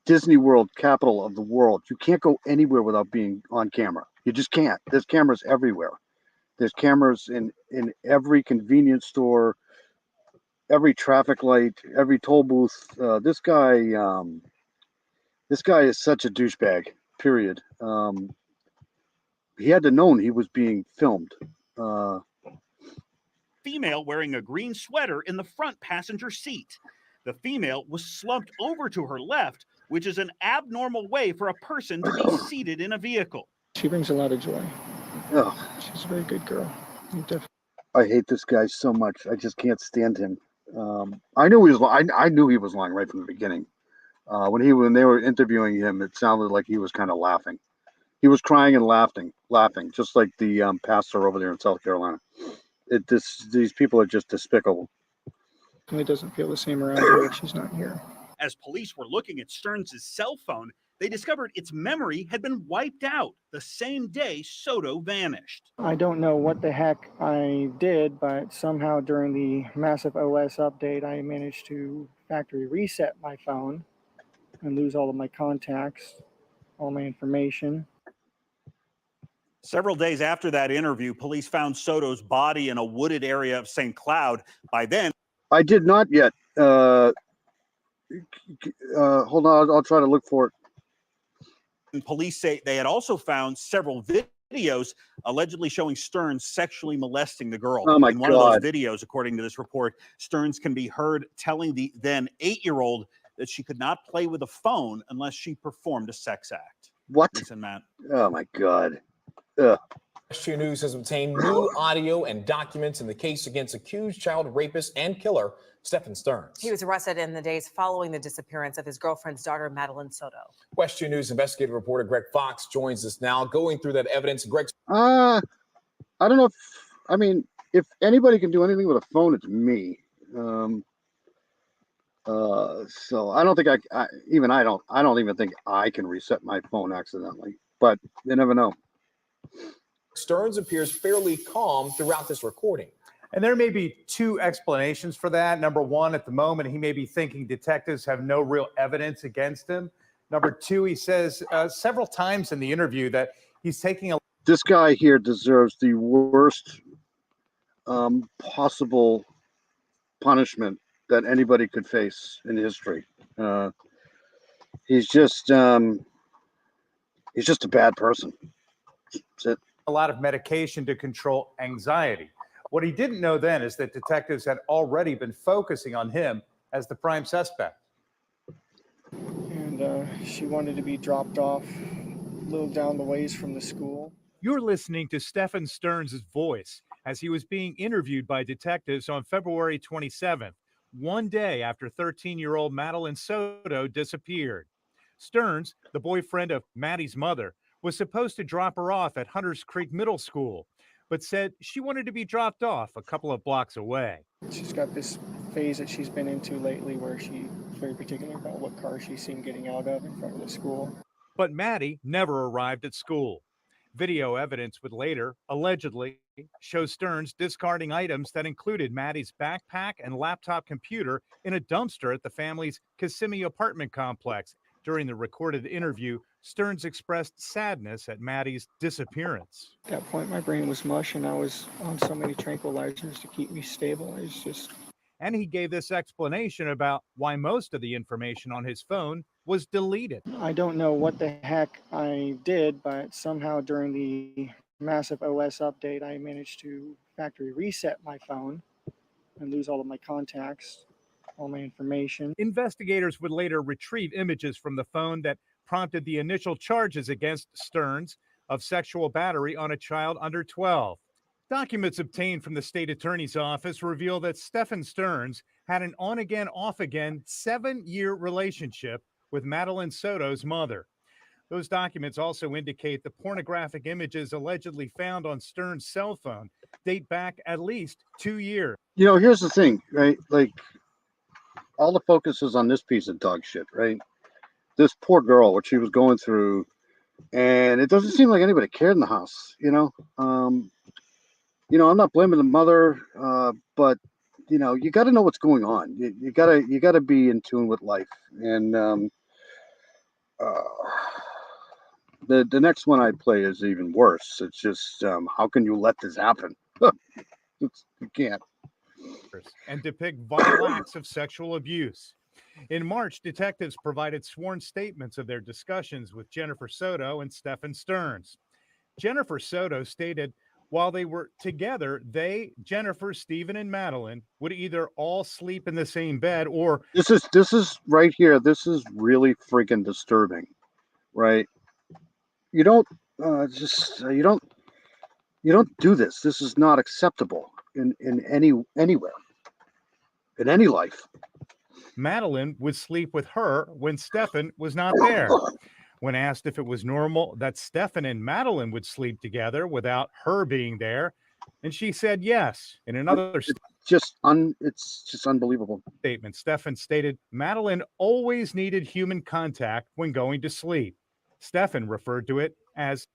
Disney World, capital of the world. You can't go anywhere without being on camera. You just can't. There's cameras everywhere. There's cameras in every convenience store, every traffic light, every toll booth. This guy is such a douchebag. Period. He had to known he was being filmed. female wearing a green sweater in the front passenger seat. The female was slumped over to her left, which is an abnormal way for a person to be seated in a vehicle. She brings a lot of joy. Ugh. She's a very good girl. I hate this guy so much. I just can't stand him. I knew he was. I knew he was lying right from the beginning. When they were interviewing him, it sounded like he was kind of laughing. He was crying and laughing, just like the pastor over there in South Carolina. These people are just despicable. It doesn't feel the same around here if she's not here. As police were looking at Stearns' cell phone, they discovered its memory had been wiped out the same day Soto vanished. I don't know what the heck I did, but somehow during the massive OS update, I managed to factory reset my phone and lose all of my contacts, all my information. Several days after that interview, police found Soto's body in a wooded area of St. Cloud. By then, I did not yet. Hold on, I'll try to look for it. Police say they had also found several videos allegedly showing Stearns sexually molesting the girl. Oh my In one God. of those videos, according to this report, Stearns can be heard telling the then 8-year-old that she could not play with a phone unless she performed a sex act. What? Lisa and Matt. Oh my God. Ugh. SG News has obtained new audio and documents in the case against accused child rapist and killer Stephen Stearns. He was arrested in the days following the disappearance of his girlfriend's daughter, Madeline Soto. SG News investigative reporter Greg Fox joins us now, going through that evidence. Greg, I don't know if anybody can do anything with a phone, it's me. So I don't think I don't even think I can reset my phone accidentally, but you never know. Stearns appears fairly calm throughout this recording. And there may be two explanations for that. Number one, at the moment, he may be thinking detectives have no real evidence against him. Number two, he says several times in the interview that he's taking a... This guy here deserves the worst possible punishment that anybody could face in history. He's just a bad person. That's it. A lot of medication to control anxiety. What he didn't know then is that detectives had already been focusing on him as the prime suspect. And she wanted to be dropped off a little down the ways from the school. You're listening to Stephen Stearns' voice as he was being interviewed by detectives on February 27th, one day after 13-year-old Madeline Soto disappeared. Stearns, the boyfriend of Maddie's mother, was supposed to drop her off at Hunters Creek Middle School, but said she wanted to be dropped off a couple of blocks away. She's got this phase that she's been into lately where she's very particular about what car she's seen getting out of in front of the school. But Maddie never arrived at school. Video evidence would later, allegedly, show Stearns discarding items that included Maddie's backpack and laptop computer in a dumpster at the family's Kissimmee apartment complex. During the recorded interview, Stearns expressed sadness at Maddie's disappearance. At that point, my brain was mush, and I was on so many tranquilizers to keep me stable. And he gave this explanation about why most of the information on his phone was deleted. I don't know what the heck I did, but somehow during the massive OS update, I managed to factory reset my phone and lose all of my contacts, all my information. Investigators would later retrieve images from the phone that prompted the initial charges against Stearns of sexual battery on a child under 12. Documents obtained from the state attorney's office reveal that Stephen Stearns had an on-again, off-again 7-year relationship with Madeline Soto's mother. Those documents also indicate the pornographic images allegedly found on Stearns' cell phone date back at least 2 years. You know, here's the thing, right? Like, all the focus is on this piece of dog shit, right? This poor girl, what she was going through, and it doesn't seem like anybody cared in the house, you know? I'm not blaming the mother, but you got to know what's going on. You gotta be in tune with life. And the next one I play is even worse. It's just how can you let this happen? You can't. And depict vile acts of sexual abuse. In March, detectives provided sworn statements of their discussions with Jennifer Soto and Stephen Stearns. Jennifer Soto stated while they were together, Jennifer, Stephen, and Madeline would either all sleep in the same bed or... This is right here. This is really freaking disturbing, right? You don't do this. This is not acceptable in anywhere, in any life. Madeline would sleep with her when Stephen was not there. When asked if it was normal that Stephen and Madeline would sleep together without her being there, and she said yes. In another it's just unbelievable statement, Stephen stated Madeline always needed human contact when going to sleep. Stephen referred to it as,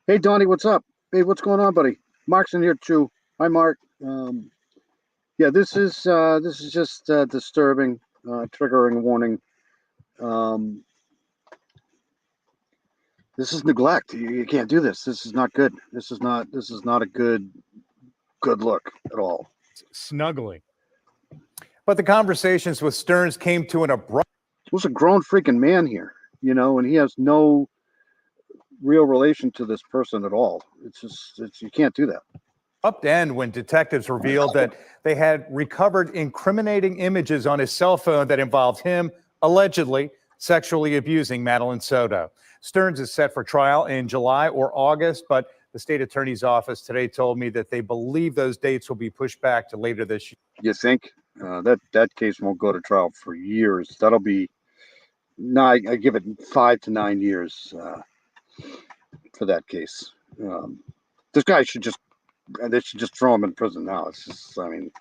"Hey Donnie, what's up? Hey, what's going on, buddy? Mark's in here too. Hi, Mark. Yeah, this is just disturbing, triggering warning. This is neglect. You can't do this. This is not good. This is not a good look at all." Snuggling. But the conversations with Stearns came to an abrupt... There's a grown freaking man here, and he has no real relation to this person at all. You can't do that. Abrupt end when detectives revealed that they had recovered incriminating images on his cell phone that involved him allegedly sexually abusing Madeline Soto. Stearns is set for trial in July or August, but The state attorney's office today told me that they believe those dates will be pushed back to later this year. You think that case won't go to trial for years? That'll be I give it 5 to 9 years for that case. This guy they should just throw him in prison now. It's just, I mean,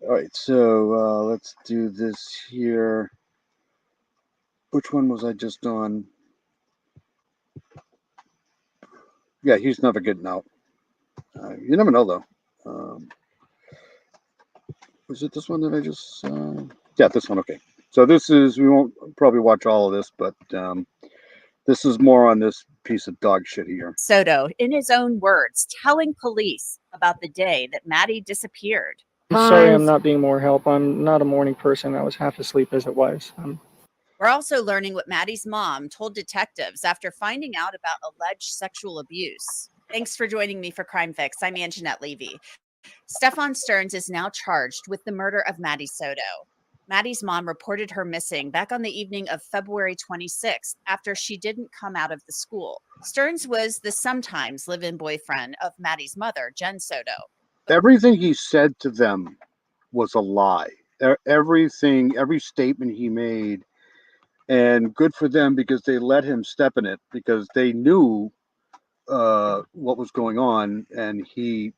all right. So let's do this here. Which one was I just on? Yeah, he's never getting out. You never know, though. Was it this one that I just? Yeah, this one. Okay. So this is. We won't probably watch all of this, but this is more on this piece of dog shit here. Soto, in his own words, telling police about the day that Maddie disappeared. I'm sorry I'm not being more help. I'm not a morning person. I was half asleep as it was. We're also learning what Maddie's mom told detectives after finding out about alleged sexual abuse. Thanks for joining me for Crime Fix. I'm Anjanette Levy. Stefan Stearns is now charged with the murder of Maddie Soto. Maddie's mom reported her missing back on the evening of February 26th after she didn't come out of the school. Stearns was the sometimes live-in boyfriend of Maddie's mother, Jen Soto. Everything he said to them was a lie. Every statement he made, and good for them because they let him step in it because they knew what was going on, and he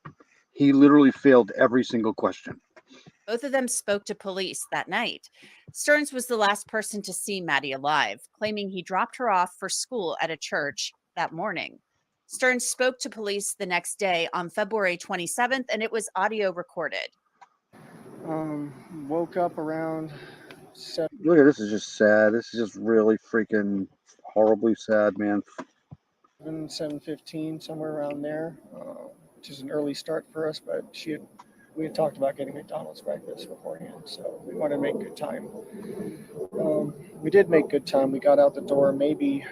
literally failed every single question. Both of them spoke to police that night. Stearns was the last person to see Maddie alive, claiming he dropped her off for school at a church that morning. Stearns spoke to police the next day on February 27th, and it was audio recorded. Woke up around 7. Look at this. Is just sad. This is just really freaking horribly sad, man. 7:15, somewhere around there, which is an early start for us, but we had talked about getting McDonald's breakfast beforehand, so we wanted to make good time. We did make good time. We got out the door maybe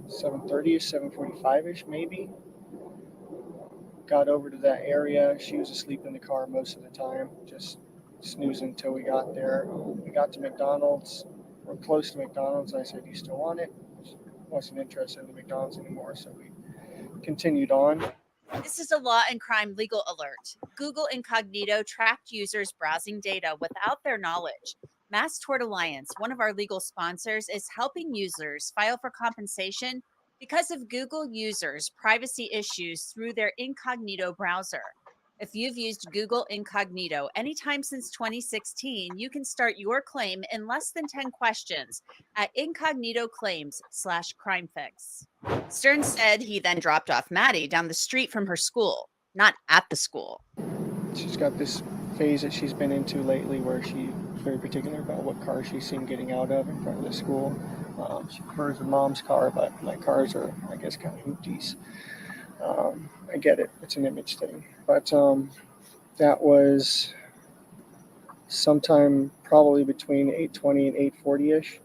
7:30ish, 7:45ish, maybe. Got over to that area. She was asleep in the car most of the time, just snoozing until we got there. We got to McDonald's. We're close to McDonald's. I said, "You still want it?" She wasn't interested in the McDonald's anymore, so we continued on. This is a law and crime legal alert. Google Incognito tracked users' browsing data without their knowledge. Mass Tort Alliance, one of our legal sponsors, is helping users file for compensation because of Google users' privacy issues through their Incognito browser. If you've used Google Incognito anytime since 2016, you can start your claim in less than 10 questions at incognitoclaims.com/crimefix. Stearns said he then dropped off Maddie down the street from her school, not at the school. She's got this phase that she's been into lately where she's very particular about what car she's seen getting out of in front of the school. She prefers her mom's car, but my cars are, I guess, kind of hoopties. I get it. It's an image thing. But that was sometime probably between 8:20 and 8:40ish,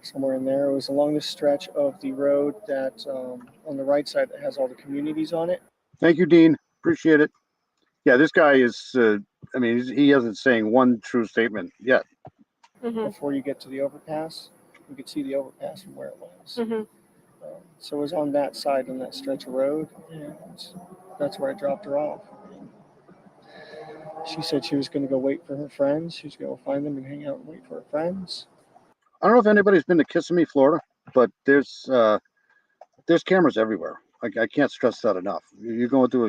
somewhere in there. It was along the stretch of the road that on the right side that has all the communities on it. Thank you, Dean. Appreciate it. Yeah, this guy is, I mean, he isn't saying one true statement yet. Before you get to the overpass, you could see the overpass from where it was. So it was on that side, on that stretch of road, and that's where I dropped her off. She said she was going to go wait for her friends. She was going to go find them and hang out and wait for her friends. I don't know if anybody's been to Kissimmee, Florida, but there's cameras everywhere. I can't stress that enough. You go into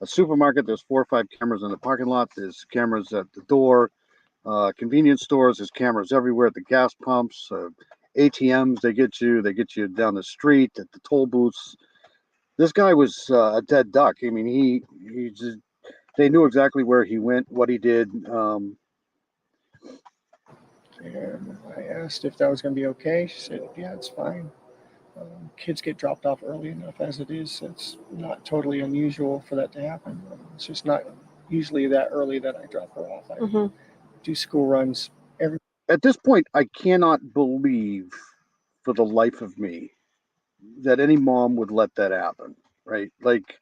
a supermarket, there's 4 or 5 cameras in the parking lot. There's cameras at the door. Convenience stores, there's cameras everywhere at the gas pumps. ATMs, they get you down the street at the toll booths. This guy was a dead duck. I mean, they knew exactly where he went, what he did. And I asked if that was going to be okay. She said, "Yeah, it's fine. Kids get dropped off early enough as it is. It's not totally unusual for that to happen. It's just not usually that early that I drop her off. I do school runs every." At this point, I cannot believe for the life of me that any mom would let that happen, right? Like,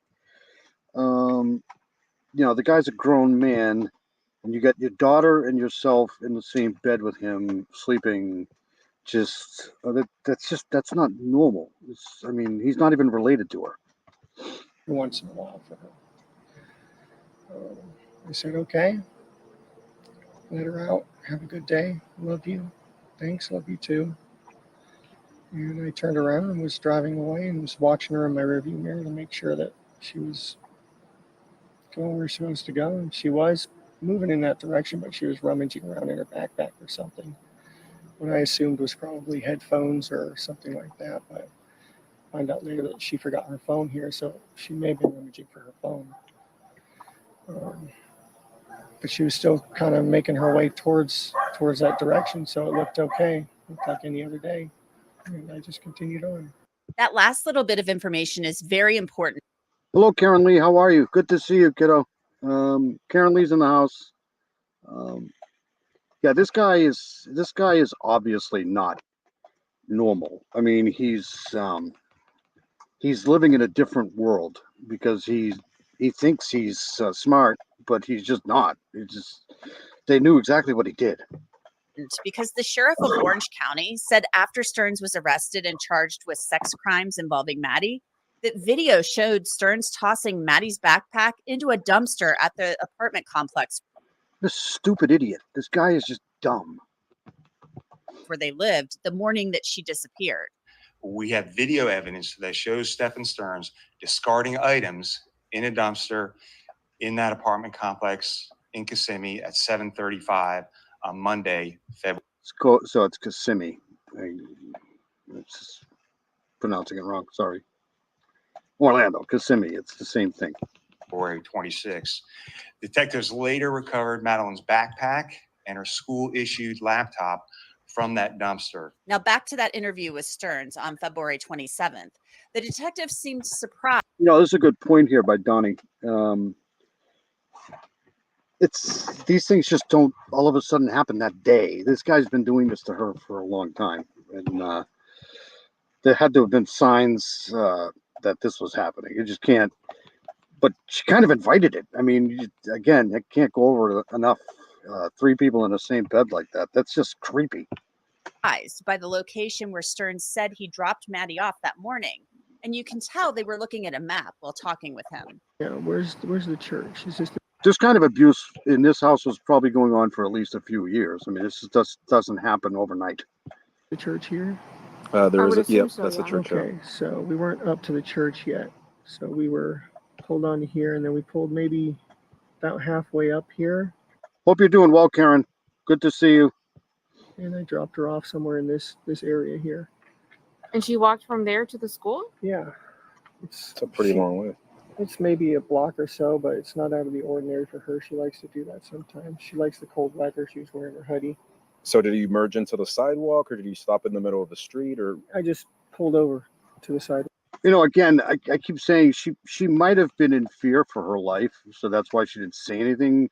the guy's a grown man, and you got your daughter and yourself in the same bed with him, sleeping. That's not normal. I mean, he's not even related to her. once in a while for her. I said, okay, let her out. Have a good day. Love you. Thanks. Love you too. And I turned around and was driving away and was watching her in my rearview mirror to make sure that she was going where she was supposed to go. And she was moving in that direction, but she was rummaging around in her backpack or something. What I assumed was probably headphones or something like that. But I found out later that she forgot her phone here, so she may have been rummaging for her phone. But she was still kind of making her way towards that direction, so it looked okay. It looked like any other day. And I just continued on. That last little bit of information is very important. Hello, Karen Lee. How are you? Good to see you, kiddo. Karen Lee's in the house. Yeah, this guy is obviously not normal. I mean, he's living in a different world because he thinks he's smart, but he's just not. They knew exactly what he did. Because the sheriff of Orange County said after Stearns was arrested and charged with sex crimes involving Maddie, that video showed Stearns tossing Maddie's backpack into a dumpster at the apartment complex. This stupid idiot. This guy is just dumb. Where they lived the morning that she disappeared. We have video evidence that shows Stephen Stearns discarding items in a dumpster in that apartment complex in Kissimmee at 7:35 on Monday, February. So it's Kissimmee. It's just pronouncing it wrong. Sorry. Orlando, Kissimmee. It's the same thing. February 26. Detectives later recovered Madeline's backpack and her school-issued laptop from that dumpster. Now back to that interview with Stearns on February 27th. The detective seemed surprised. This is a good point here by Donnie. These things just don't all of a sudden happen that day. This guy's been doing this to her for a long time, and there had to have been signs that this was happening. You just can't. But she kind of invited it. I mean, again, I can't go over enough. 3 people in the same bed like that. That's just creepy. By the location where Stearns said he dropped Maddie off that morning. And you can tell they were looking at a map while talking with him. Yeah, where's the church? Is this kind of abuse in this house was probably going on for at least a few years. I mean, this just doesn't happen overnight. The church here? There is that's the church. Okay, so we weren't up to the church yet. So we were pulled on here, and then we pulled maybe about halfway up here. Hope you're doing well, Karen. Good to see you. And I dropped her off somewhere in this area here. And she walked from there to the school? Yeah. It's a pretty long way. It's maybe a block or so, but it's not out of the ordinary for her. She likes to do that sometimes. She likes the cold weather. She was wearing her hoodie. So did you merge into the sidewalk, or did you stop in the middle of the street, or? I just pulled over to the sidewalk. Again, I keep saying she might have been in fear for her life, so that's why she didn't say anything.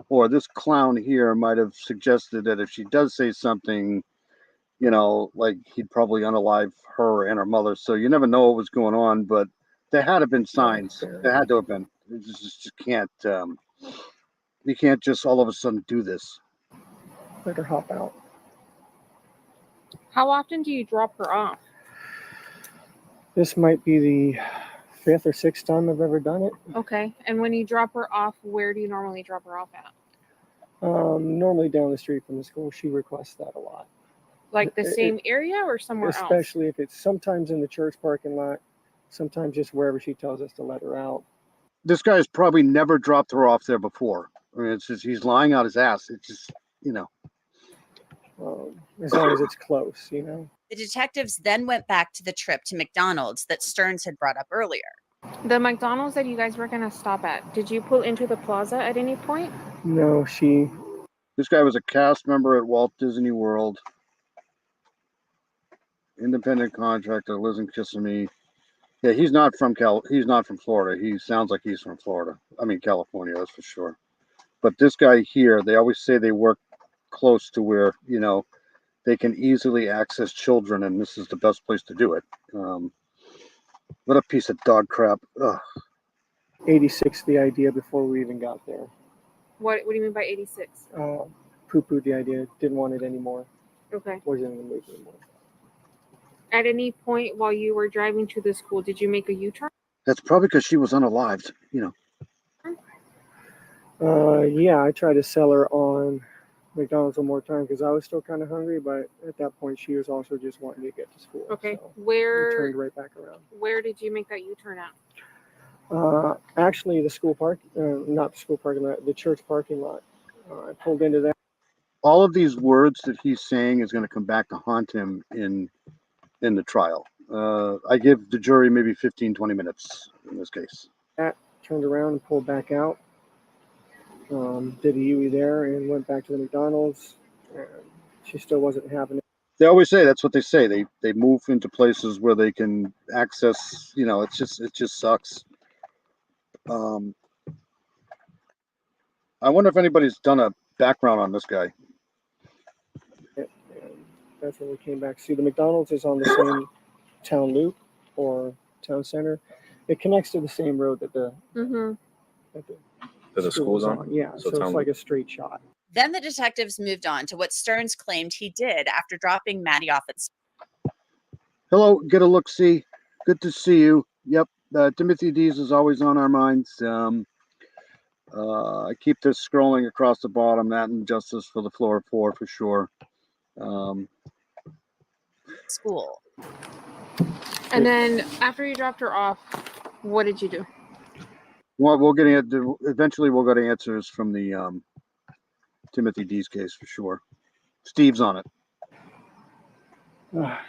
Or this clown here might have suggested that if she does say something, like he'd probably unalive her and her mother. So you never know what was going on, but there had to have been signs. There had to have been. You just can't. You can't just all of a sudden do this. Let her hop out. How often do you drop her off? This might be the 5th or 6th time I've ever done it. Okay. And when you drop her off, where do you normally drop her off at? Normally down the street from the school. She requests that a lot. Like the same area or somewhere else? Especially if it's sometimes in the church parking lot, sometimes just wherever she tells us to let her out. This guy's probably never dropped her off there before. I mean, it's just he's lying out his ass. It's just, as long as it's close, The detectives then went back to the trip to McDonald's that Stearns had brought up earlier. The McDonald's that you guys were going to stop at, did you pull into the plaza at any point? No, This guy was a cast member at Walt Disney World. Independent contractor, lives in Kissimmee. Yeah, he's not from Florida. He sounds like he's from Florida. I mean, California, that's for sure. But this guy here, they always say they work close to where, they can easily access children, and this is the best place to do it. What a piece of dog crap. Ugh. 86, the idea before we even got there. What do you mean by 86? Poo-pooed the idea. Didn't want it anymore. Okay. Wasn't in the mood anymore. At any point while you were driving to the school, did you make a U-turn? That's probably because she was unalived, Yeah, I tried to sell her on McDonald's one more time because I was still kind of hungry, but at that point she was also just wanting to get to school. Okay, so we where turned right back around. where did you make that U-turn at? Actually, the school park, not the school parking lot, the church parking lot. I pulled into that. All of these words that he's saying is going to come back to haunt him in the trial. I give the jury maybe 15, 20 minutes in this case. Turned around and pulled back out. Did a UE there and went back to the McDonald's. And she still wasn't having it. They always say that's what they say. They move into places where they can access. It just sucks. I wonder if anybody's done a background on this guy. And that's when we came back. See, the McDonald's is on the same town loop or town center. It connects to the same road that the school's on. Yeah, so it's like a straight shot. Then the detectives moved on to what Stearns claimed he did after dropping Maddie off at school. Hello, get a look. See, good to see you. Yep, Timothy Dees is always on our minds. I keep this scrolling across the bottom. That and Justice for the Floor 4 for sure. School. And then after you dropped her off, what did you do? Well, eventually we'll get answers from the Timothy Dees case for sure. Steve's on it.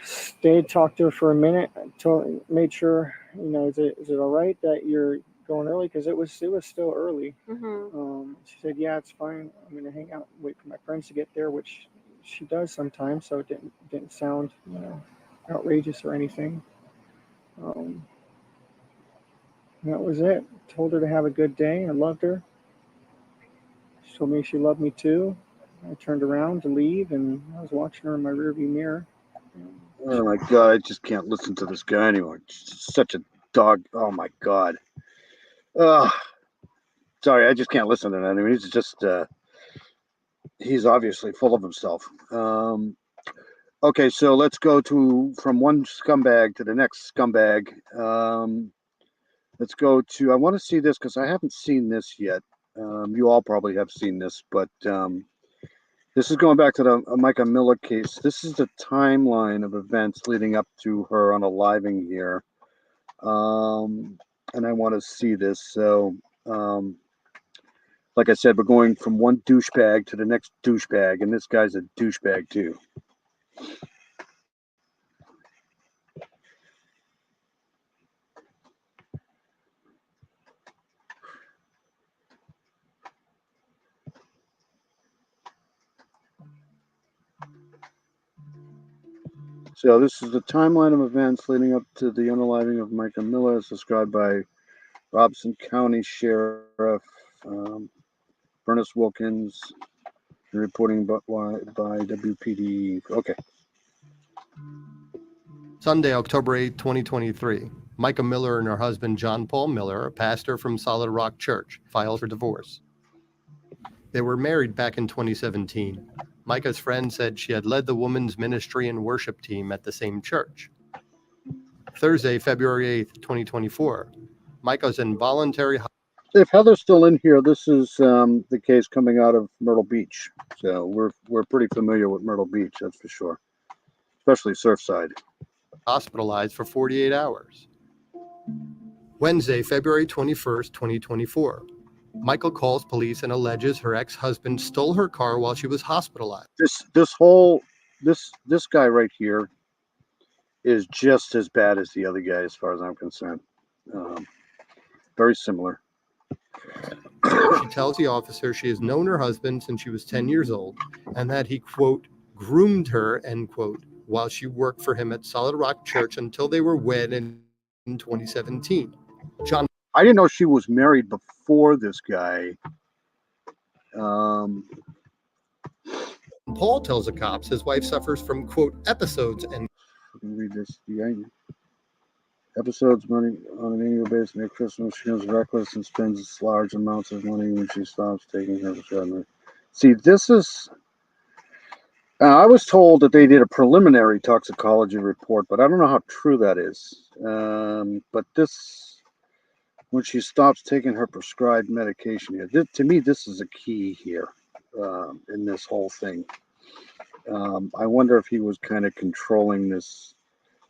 Stayed, talked to her for a minute, made sure, is it all right that you're going early? Because it was still early. She said, yeah, it's fine. I'm going to hang out and wait for my friends to get there, which she does sometimes, so it didn't sound outrageous or anything. That was it. Told her to have a good day. I loved her. She told me she loved me too. I turned around to leave, and I was watching her in my rearview mirror. Oh my God, I just can't listen to this guy anymore. Such a dog. Oh my God. Sorry, I just can't listen to that. I mean, he's just, he's obviously full of himself. Okay, so let's go from one scumbag to the next scumbag. Let's go to, I want to see this because I haven't seen this yet. You all probably have seen this, but this is going back to the Micah Miller case. This is the timeline of events leading up to her unaliving here. And I want to see this. So, like I said, we're going from one douchebag to the next douchebag, and this guy's a douchebag too. So this is the timeline of events leading up to the unaliving of Micah Miller, as described by Robeson County Sheriff Bernice Wilkins, reporting by WPD. Okay. Sunday, October 8, 2023. Micah Miller and her husband, John Paul Miller, a pastor from Solid Rock Church, filed for divorce. They were married back in 2017. Micah's friend said she had led the women's ministry and worship team at the same church. Thursday, February 8, 2024. Micah's involuntary... If Heather's still in here, this is the case coming out of Myrtle Beach. So we're pretty familiar with Myrtle Beach, that's for sure. Especially Surfside. Hospitalized for 48 hours. Wednesday, February 21st, 2024. Michael calls police and alleges her ex-husband stole her car while she was hospitalized. This guy right here is just as bad as the other guy, as far as I'm concerned. Very similar. She tells the officer she has known her husband since she was 10 years old and that he, quote, groomed her, end quote, while she worked for him at Solid Rock Church until they were wed in 2017. I didn't know she was married before this guy. Paul tells the cops his wife suffers from, quote, episodes and... Read this. Episodes money on an annual basis. At Christmas, she is reckless and spends large amounts of money when she stops taking her to. See, this is... I was told that they did a preliminary toxicology report, but I don't know how true that is. But this when she stops taking her prescribed medication here. To me, this is a key here in this whole thing. I wonder if he was kind of controlling this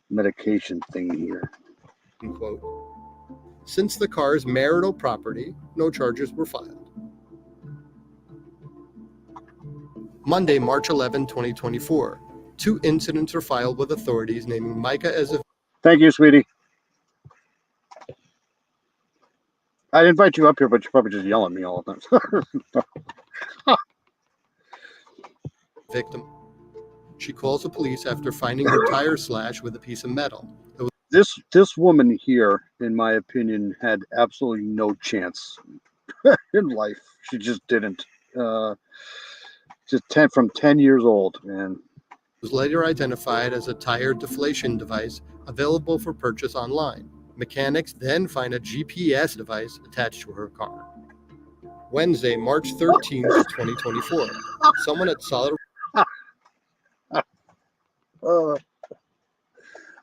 medication thing here. Quote. Since the car is marital property, no charges were filed. Monday, March 11, 2024. 2 incidents are filed with authorities naming Micah as a... Thank you, sweetie. I'd invite you up here, but you probably just yell at me all the time. victim. She calls the police after finding her tire slashed with a piece of metal. This woman here, in my opinion, had absolutely no chance in life. She just didn't. From 10 years old, man. Was later identified as a tire deflation device available for purchase online. Mechanics then find a GPS device attached to her car. Wednesday, March 13th, 2024. Someone at Solid...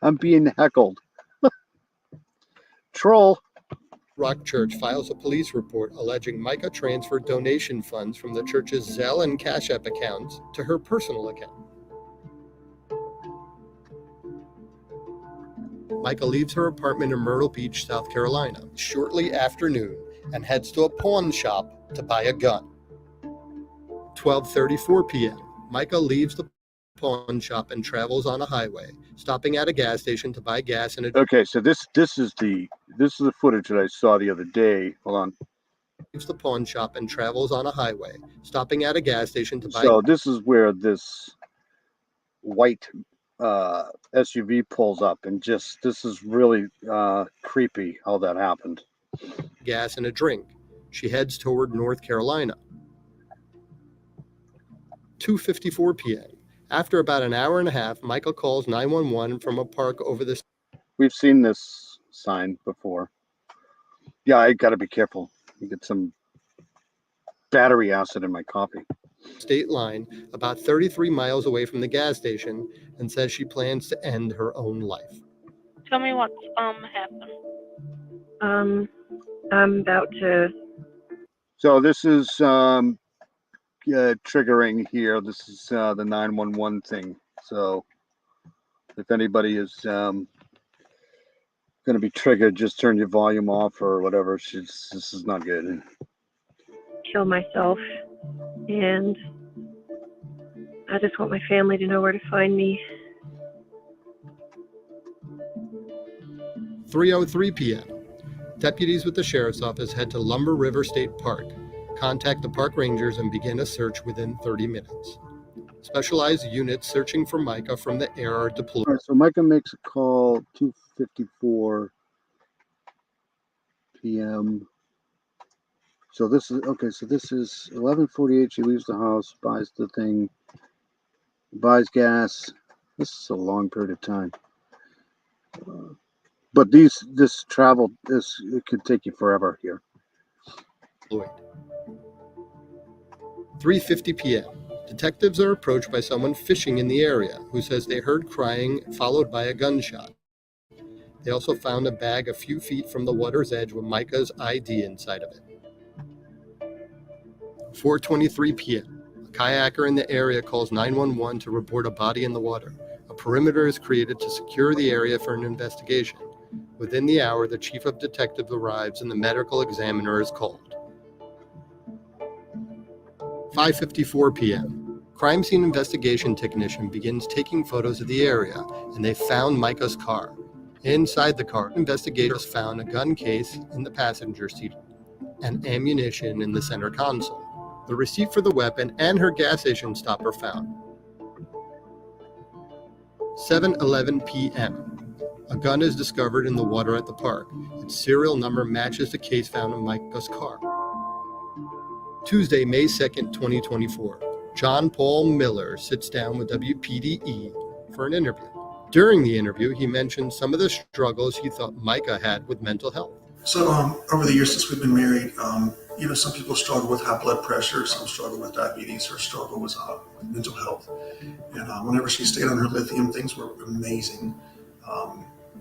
I'm being heckled. Troll. Rock Church files a police report alleging Micah transferred donation funds from the church's Zelle and Cash App accounts to her personal account. Micah leaves her apartment in Myrtle Beach, South Carolina, shortly after noon and heads to a pawn shop to buy a gun. 12:34 p.m. Micah leaves the pawn shop and travels on a highway, stopping at a gas station to buy gas and a... Okay, so this is the footage that I saw the other day. Hold on. Leaves the pawn shop and travels on a highway, stopping at a gas station to buy... So this is where this white SUV pulls up, and this is really creepy how that happened. Gas and a drink. She heads toward North Carolina. 2:54 p.m. After about an hour and a half, Michael calls 911 from a park over the... We've seen this sign before. Yeah, I got to be careful. You get some battery acid in my coffee. State line, about 33 miles away from the gas station, and says she plans to end her own life. Tell me what's happened. I'm about to... So this is triggering here. This is the 911 thing. So if anybody is going to be triggered, just turn your volume off or whatever. This is not good. Kill myself, and I just want my family to know where to find me. 3:03 p.m. Deputies with the sheriff's office head to Lumber River State Park, contact the park rangers, and begin a search within 30 minutes. Specialized units searching for Micah from the air are deployed. All right, so Micah makes a call 2:54 p.m. So this is okay. So this is 11:48. She leaves the house, buys the thing, buys gas. This is a long period of time. But it could take you forever here. 3:50 p.m. Detectives are approached by someone fishing in the area who says they heard crying followed by a gunshot. They also found a bag a few feet from the water's edge with Micah's ID inside of it. 4:23 p.m. A kayaker in the area calls 911 to report a body in the water. A perimeter is created to secure the area for an investigation. Within the hour, the chief of detectives arrives and the medical examiner is called. 5:54 p.m. Crime scene investigation technician begins taking photos of the area, and they found Micah's car. Inside the car, investigators found a gun case in the passenger seat and ammunition in the center console. The receipt for the weapon and her gas station stop are found. 7:11 p.m. A gun is discovered in the water at the park. Its serial number matches the case found in Micah's car. Tuesday, May 2nd, 2024. John Paul Miller sits down with WPDE for an interview. During the interview, he mentioned some of the struggles he thought Micah had with mental health. So over the years since we've been married, some people struggle with high blood pressure, some struggle with diabetes, or struggle with mental health. And whenever she stayed on her lithium, things were amazing.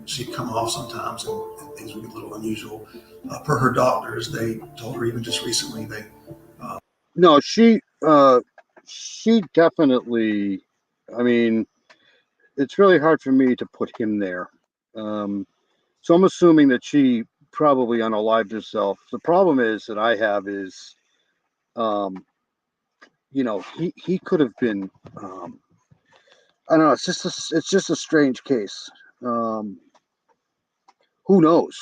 she'd come off sometimes, and things would get a little unusual. Per her doctors, they told her even just recently No, she definitely. I mean, it's really hard for me to put him there. So I'm assuming that she probably unalived herself. The problem is that I have is, he could have been. I don't know. It's just a strange case. Who knows?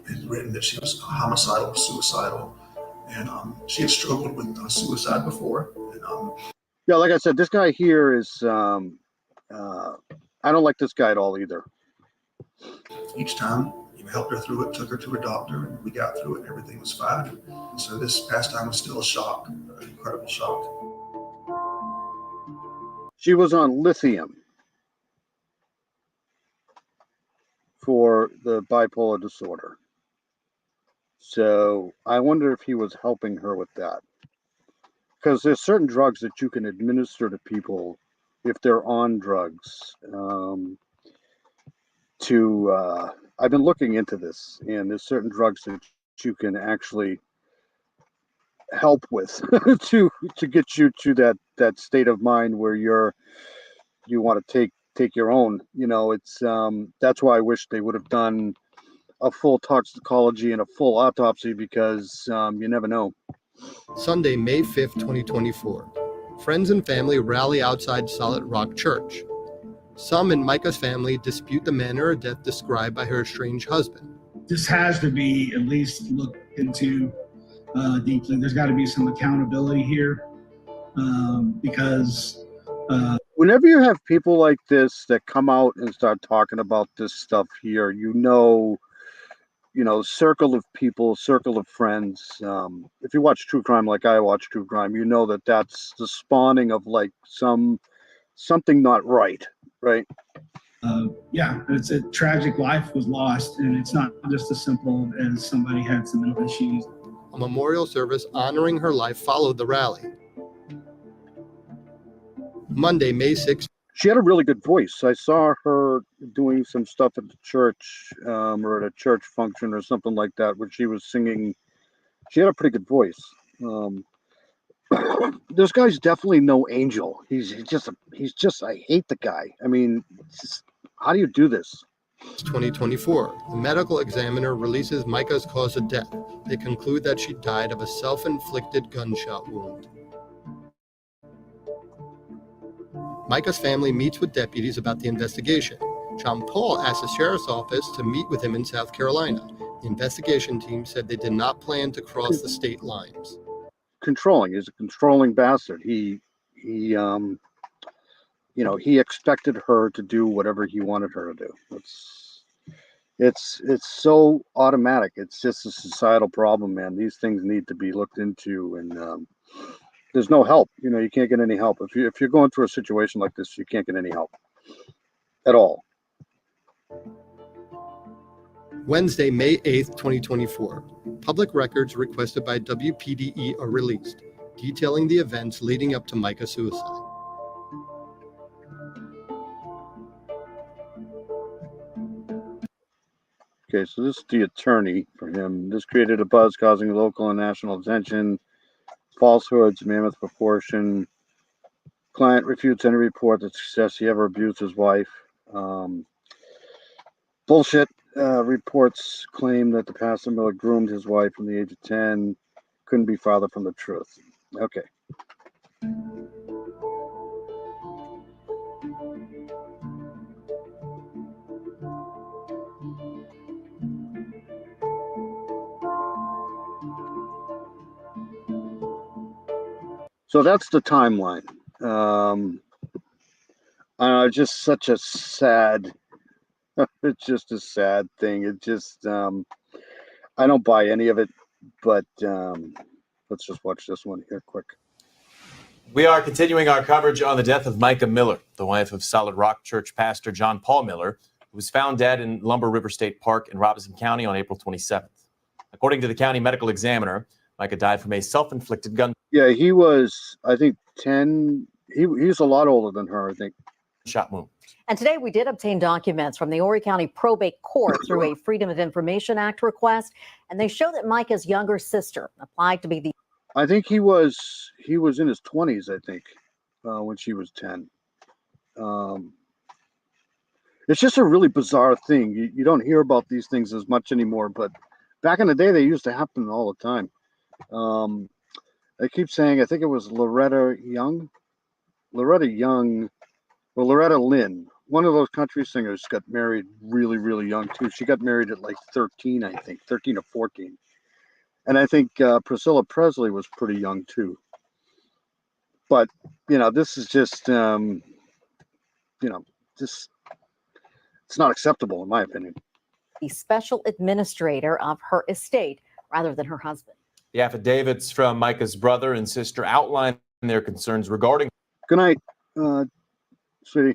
It's written that she was homicidal, suicidal, and she had struggled with suicide before. And, Yeah, like I said, this guy here is. I don't like this guy at all either. Each time, helped her through it, took her to her doctor, and we got through it, and everything was fine. And so this past time was still a shock, an incredible shock. She was on lithium for the bipolar disorder. So I wonder if he was helping her with that. Because there's certain drugs that you can administer to people if they're on drugs. I've been looking into this, and there's certain drugs that you can actually help with to get you to that state of mind where you want to take your own. It's that's why I wish they would have done a full toxicology and a full autopsy, because you never know. Sunday, May 5th, 2024. Friends and family rally outside Solid Rock Church. Some in Micah's family dispute the manner of death described by her estranged husband. This has to be at least looked into deeply. There's got to be some accountability here because whenever you have people like this that come out and start talking about this stuff here, circle of people, circle of friends. If you watch true crime like I watch true crime, you know that that's the spawning of like something not right. it's a tragic life was lost, and it's not just as simple as somebody had some mental issues. A memorial service honoring her life followed the rally. Monday, May 6th. She had a really good voice. I saw her doing some stuff at the church, or at a church function or something like that, where she was singing. She had a pretty good voice. This guy's definitely no angel. He's just I hate the guy. I mean, how do you do this? 2024. The medical examiner releases Micah's cause of death. They conclude that she died of a self-inflicted gunshot wound. Micah's family meets with deputies about the investigation. John Paul asked the sheriff's office to meet with him in South Carolina. The investigation team said they did not plan to cross the state lines. He's a controlling bastard. He expected her to do whatever he wanted her to do. It's so automatic. It's just a societal problem, man. These things need to be looked into, and there's no help. You can't get any help. If you're going through a situation like this, you can't get any help at all. Wednesday, May 8th, 2024. Public records requested by WPDE are released, detailing the events leading up to Micah's suicide. Okay, so this is the attorney for him. This created a buzz, causing local and national attention. Falsehoods, mammoth proportion. Client refutes any report that suggests he ever abused his wife. Bullshit. Reports claim that the pastor Miller groomed his wife from the age of 10. Couldn't be farther from the truth. Okay. So that's the timeline. Just such a sad. It's just a sad thing. It just, I don't buy any of it, but let's just watch this one here quick. We are continuing our coverage on the death of Micah Miller, the wife of Solid Rock Church pastor John Paul Miller, who was found dead in Lumber River State Park in Robeson County on April 27th. According to the county medical examiner, Micah died from a self-inflicted gun. Yeah, he was, I think, 10. He was a lot older than her, I think. gunshot wound. And today we did obtain documents from the Horry County Probate Court through a Freedom of Information Act request, and they show that Micah's younger sister applied to be the. I think he was in his 20s, I think, when she was 10. It's just a really bizarre thing. You don't hear about these things as much anymore, but back in the day, they used to happen all the time. I keep saying, I think it was Loretta Lynn, one of those country singers, got married really, really young too. She got married at like 13, I think, 13 or 14. And I think Priscilla Presley was pretty young too. But, this is just, it's not acceptable in my opinion. The special administrator of her estate rather than her husband. The affidavits from Micah's brother and sister outline their concerns regarding. Good night, sweetie.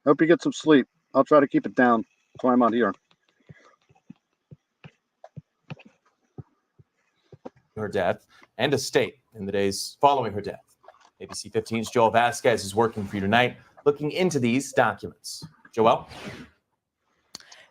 Hope you get some sleep. I'll try to keep it down. That's why I'm out here. Her death and estate in the days following her death. ABC 15's Joel Vasquez is working for you tonight, looking into these documents. Joel?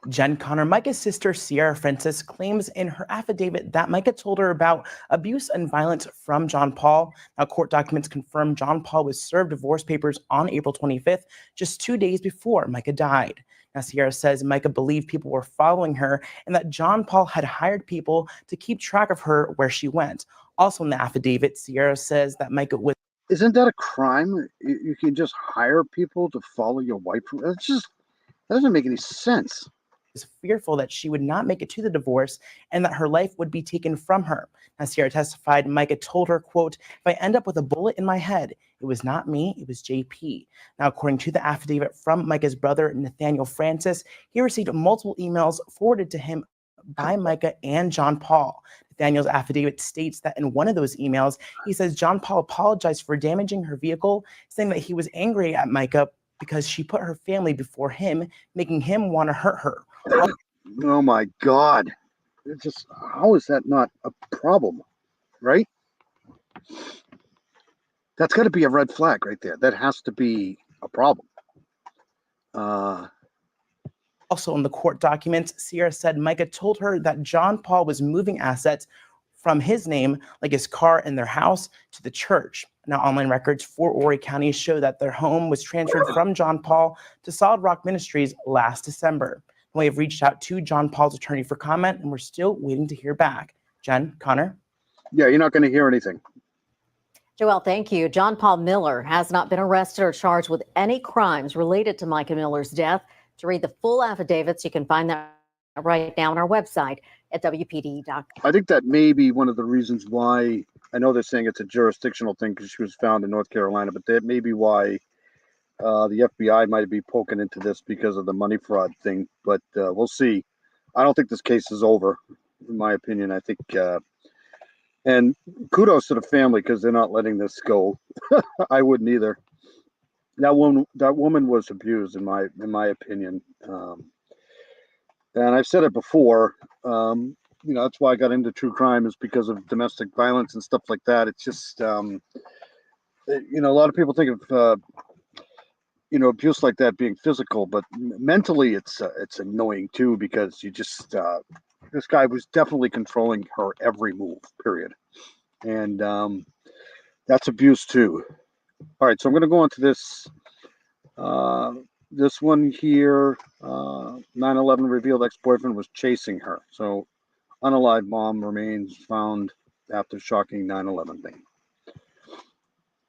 Jen Connor, Micah's sister, Sierra Francis, claims in her affidavit that Micah told her about abuse and violence from John Paul. Now, court documents confirm John Paul was served divorce papers on April 25th, just 2 days before Micah died. Now, Sierra says Micah believed people were following her and that John Paul had hired people to keep track of her where she went. Also in the affidavit, Sierra says that Micah was. Isn't that a crime? You can just hire people to follow your wife. That doesn't make any sense. Was fearful that she would not make it to the divorce and that her life would be taken from her. Now, Sierra testified Micah told her, quote, if I end up with a bullet in my head, it was not me, it was JP. Now, according to the affidavit from Micah's brother, Nathaniel Francis, he received multiple emails forwarded to him by Micah and John Paul. Nathaniel's affidavit states that in one of those emails, he says John Paul apologized for damaging her vehicle, saying that he was angry at Micah because she put her family before him, making him want to hurt her. Oh my God. How is that not a problem, right? That's got to be a red flag right there. That has to be a problem. Also in the court documents, Sierra said Micah told her that John Paul was moving assets from his name, like his car and their house, to the church. Now, online records for Horry County show that their home was transferred from John Paul to Solid Rock Ministries last December. We have reached out to John Paul's attorney for comment, and we're still waiting to hear back. Jen, Connor? Yeah, you're not going to hear anything. Joel, thank you. John Paul Miller has not been arrested or charged with any crimes related to Micah Miller's death. To read the full affidavits, you can find that right now on our website at WPD.com. I think that may be one of the reasons why, I know they're saying it's a jurisdictional thing because she was found in North Carolina, but that may be why the FBI might be poking into this because of the money fraud thing, but we'll see. I don't think this case is over, in my opinion. I think, and kudos to the family because they're not letting this go. I wouldn't either. That woman was abused, in my opinion. And I've said it before. That's why I got into true crime, is because of domestic violence and stuff like that. It's just, a lot of people think of abuse like that being physical, but mentally it's annoying too, because you just this guy was definitely controlling her every move, period. And that's abuse too. All right, so I'm going to go on to this one here. 9/11 revealed ex-boyfriend was chasing her. So unalived mom remains found after shocking 9/11 thing.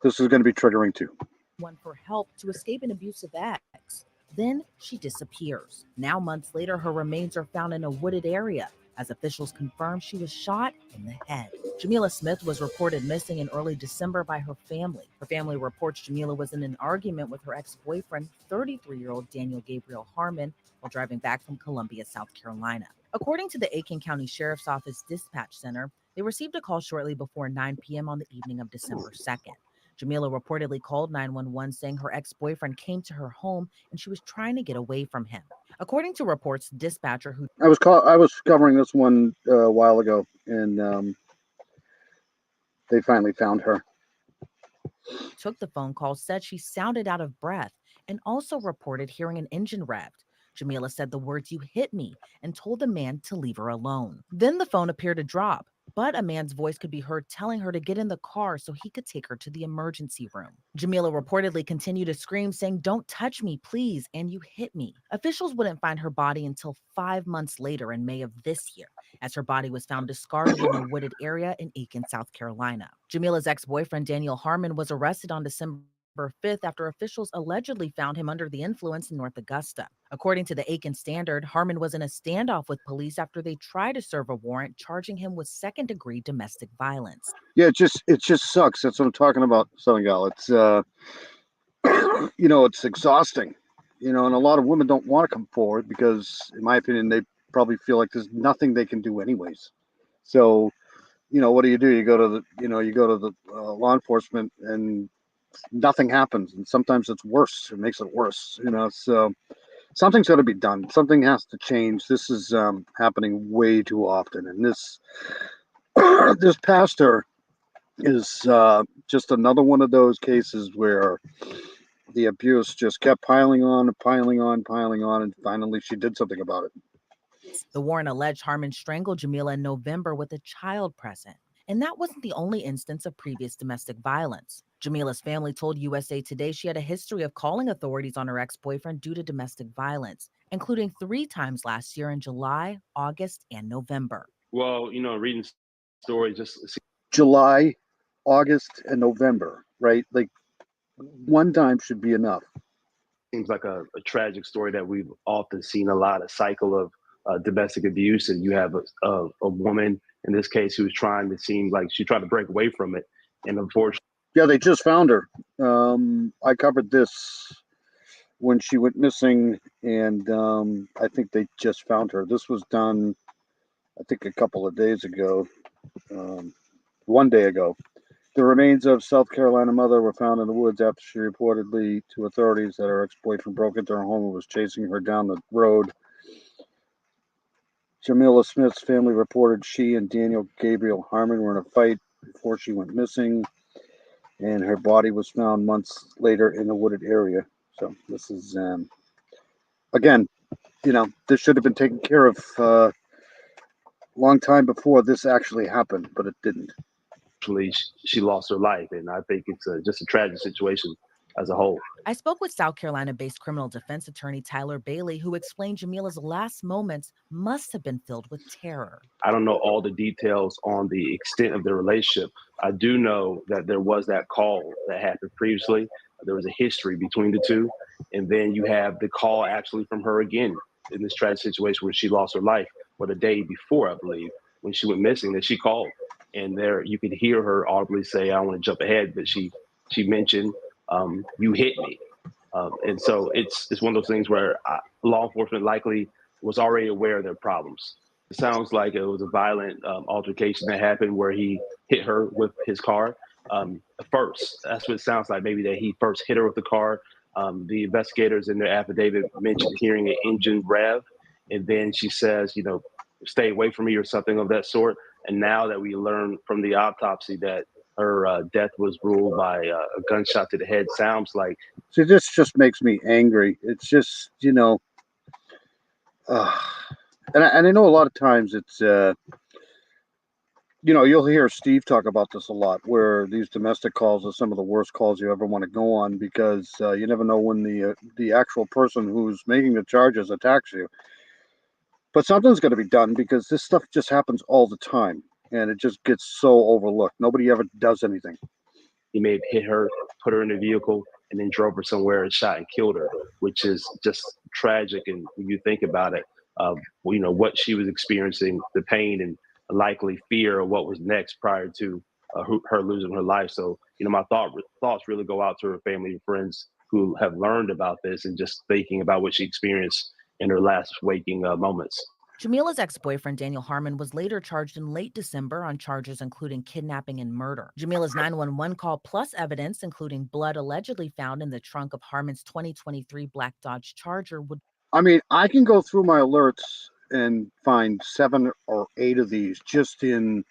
This is going to be triggering too. One for help to escape an abusive ex. Then she disappears. Now, months later, her remains are found in a wooded area. As officials confirm, she was shot in the head. Jamila Smith was reported missing in early December by her family. Her family reports Jamila was in an argument with her ex-boyfriend, 33-year-old Daniel Gabriel Harmon, while driving back from Columbia, South Carolina. According to the Aiken County Sheriff's Office Dispatch Center, they received a call shortly before 9 p.m. on the evening of December 2nd. Jamila reportedly called 911 saying her ex-boyfriend came to her home and she was trying to get away from him. According to reports, the dispatcher who I was covering this one a while ago, and they finally found her. took the phone call said she sounded out of breath and also reported hearing an engine revved. Jamila said the words, "You hit me," and told the man to leave her alone. Then the phone appeared to drop, but a man's voice could be heard telling her to get in the car so he could take her to the emergency room. Jamila reportedly continued to scream, saying, "Don't touch me, please, and you hit me." Officials wouldn't find her body until 5 months later in May of this year, as her body was found discarded in a wooded area in Aiken, South Carolina. Jamila's ex-boyfriend, Daniel Harmon, was arrested on December 5th after officials allegedly found him under the influence in North Augusta. According to the Aiken Standard, Harmon was in a standoff with police after they tried to serve a warrant charging him with second-degree domestic violence. Yeah, it just sucks. That's what I'm talking about, Southern Gal. It's it's exhausting. And a lot of women don't want to come forward because, in my opinion, they probably feel like there's nothing they can do anyways. So, what do? You go to the law enforcement and nothing happens, and sometimes it's worse. It makes it worse. So something's got to be done. Something has to change. This is happening way too often, and this this pastor is just another one of those cases where the abuse just kept piling on and piling on, and finally she did something about it. The warrant alleged Harmon strangled Jamila in November with a child present. And that wasn't the only instance of previous domestic violence. Jamila's family told USA Today she had a history of calling authorities on her ex-boyfriend due to domestic violence, including 3 times last year in July, August, and November. Well, reading stories just July, August, and November, right? Like one time should be enough. seems like a tragic story that we've often seen a lot of cycle of domestic abuse, and you have a woman in this case who's trying to seem like she tried to break away from it, and unfortunately, yeah, they just found her. I covered this when she went missing, and I think they just found her. This was done, I think, a couple of days ago, 1 day ago. The remains of South Carolina mother were found in the woods after she reportedly to authorities that her ex-boyfriend broke into her home and was chasing her down the road. Jamila Smith's family reported she and Daniel Gabriel Harmon were in a fight before she went missing, and her body was found months later in a wooded area. So this is, again, this should have been taken care of a long time before this actually happened, but it didn't. she lost her life, and I think it's just a tragic situation as a whole. I spoke with South Carolina-based criminal defense attorney Tyler Bailey, who explained Jamila's last moments must have been filled with terror. I don't know all the details on the extent of their relationship. I do know that there was that call that happened previously. There was a history between the two. And then you have the call actually from her again in this tragic situation where she lost her life, or the day before, I believe, when she went missing, that she called. And there you could hear her audibly say, "I don't want to jump ahead," but she mentioned, "You hit me." And so it's one of those things where law enforcement likely was already aware of their problems. It sounds like it was a violent altercation that happened where he hit her with his car first. That's what it sounds like, maybe that he first hit her with the car. The investigators in their affidavit mentioned hearing an engine rev, and then she says, "Stay away from me," or something of that sort. And now that we learn from the autopsy that her death was ruled by a gunshot to the head, sounds like. See, this just makes me angry. It's just, and I know a lot of times it's, you'll hear Steve talk about this a lot, where these domestic calls are some of the worst calls you ever want to go on, because you never know when the actual person who's making the charges attacks you. But something's got to be done, because this stuff just happens all the time, and it just gets so overlooked. Nobody ever does anything. He may have hit her, put her in a vehicle, and then drove her somewhere and shot and killed her, which is just tragic. And when you think about it, what she was experiencing, the pain and likely fear of what was next prior to her losing her life. So, my thoughts really go out to her family and friends who have learned about this, and just thinking about what she experienced in her last waking moments. Jamila's ex-boyfriend, Daniel Harmon, was later charged in late December on charges including kidnapping and murder. Jamila's 911 call plus evidence, including blood allegedly found in the trunk of Harmon's 2023 black Dodge Charger, would... I mean, I can go through my alerts and find 7 or 8 of these just in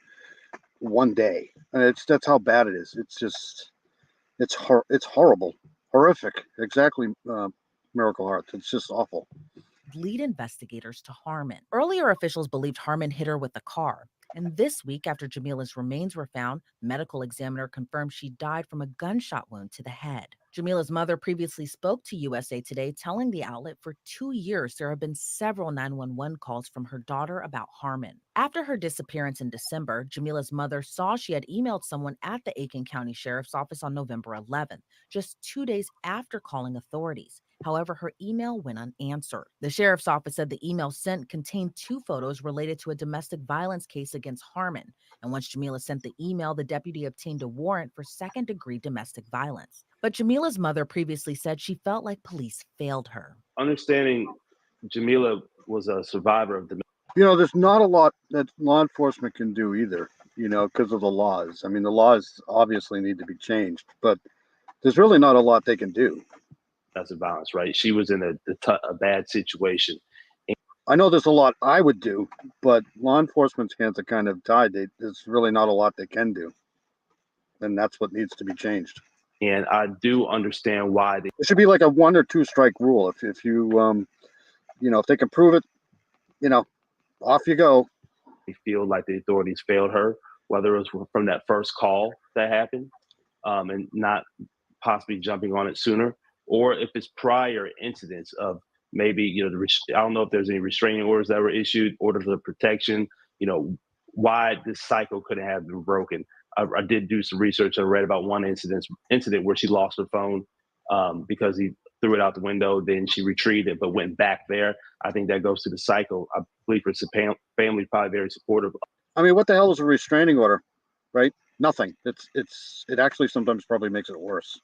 one day. And that's how bad it is. It's just, it's horrible. horrific. Exactly, Miracle Hearts. It's just awful. Lead investigators to Harmon. Earlier, officials believed Harmon hit her with a car. And this week, after Jamila's remains were found, the medical examiner confirmed she died from a gunshot wound to the head. Jamila's mother previously spoke to USA Today, telling the outlet for 2 years there have been several 911 calls from her daughter about Harmon. After her disappearance in December, Jamila's mother saw she had emailed someone at the Aiken County Sheriff's Office on November 11th, just 2 days after calling authorities. However, her email went unanswered. The sheriff's office said the email sent contained 2 photos related to a domestic violence case against Harmon. And once Jamila sent the email, the deputy obtained a warrant for second-degree domestic violence. But Jamila's mother previously said she felt like police failed her. Understanding Jamila was a survivor of There's not a lot that law enforcement can do either, because of the laws. I mean, the laws obviously need to be changed, but there's really not a lot they can do. domestic violence, right? She was in a bad situation. I know there's a lot I would do, but law enforcement's hands are kind of tied. There's really not a lot they can do. And that's what needs to be changed. And I do understand why It should be like a 1 or 2 strike rule. If you, if they can prove it, off you go. they feel like the authorities failed her, whether it was from that first call that happened and not possibly jumping on it sooner, or if it's prior incidents of maybe, I don't know if there's any restraining orders that were issued, orders of protection, why this cycle couldn't have been broken. I did do some research. I read about one incident where she lost her phone because he threw it out the window. Then she retrieved it, but went back there. I think that goes to the cycle. I believe her family probably very supportive. I mean, what the hell is a restraining order, right? Nothing. It actually sometimes probably makes it worse.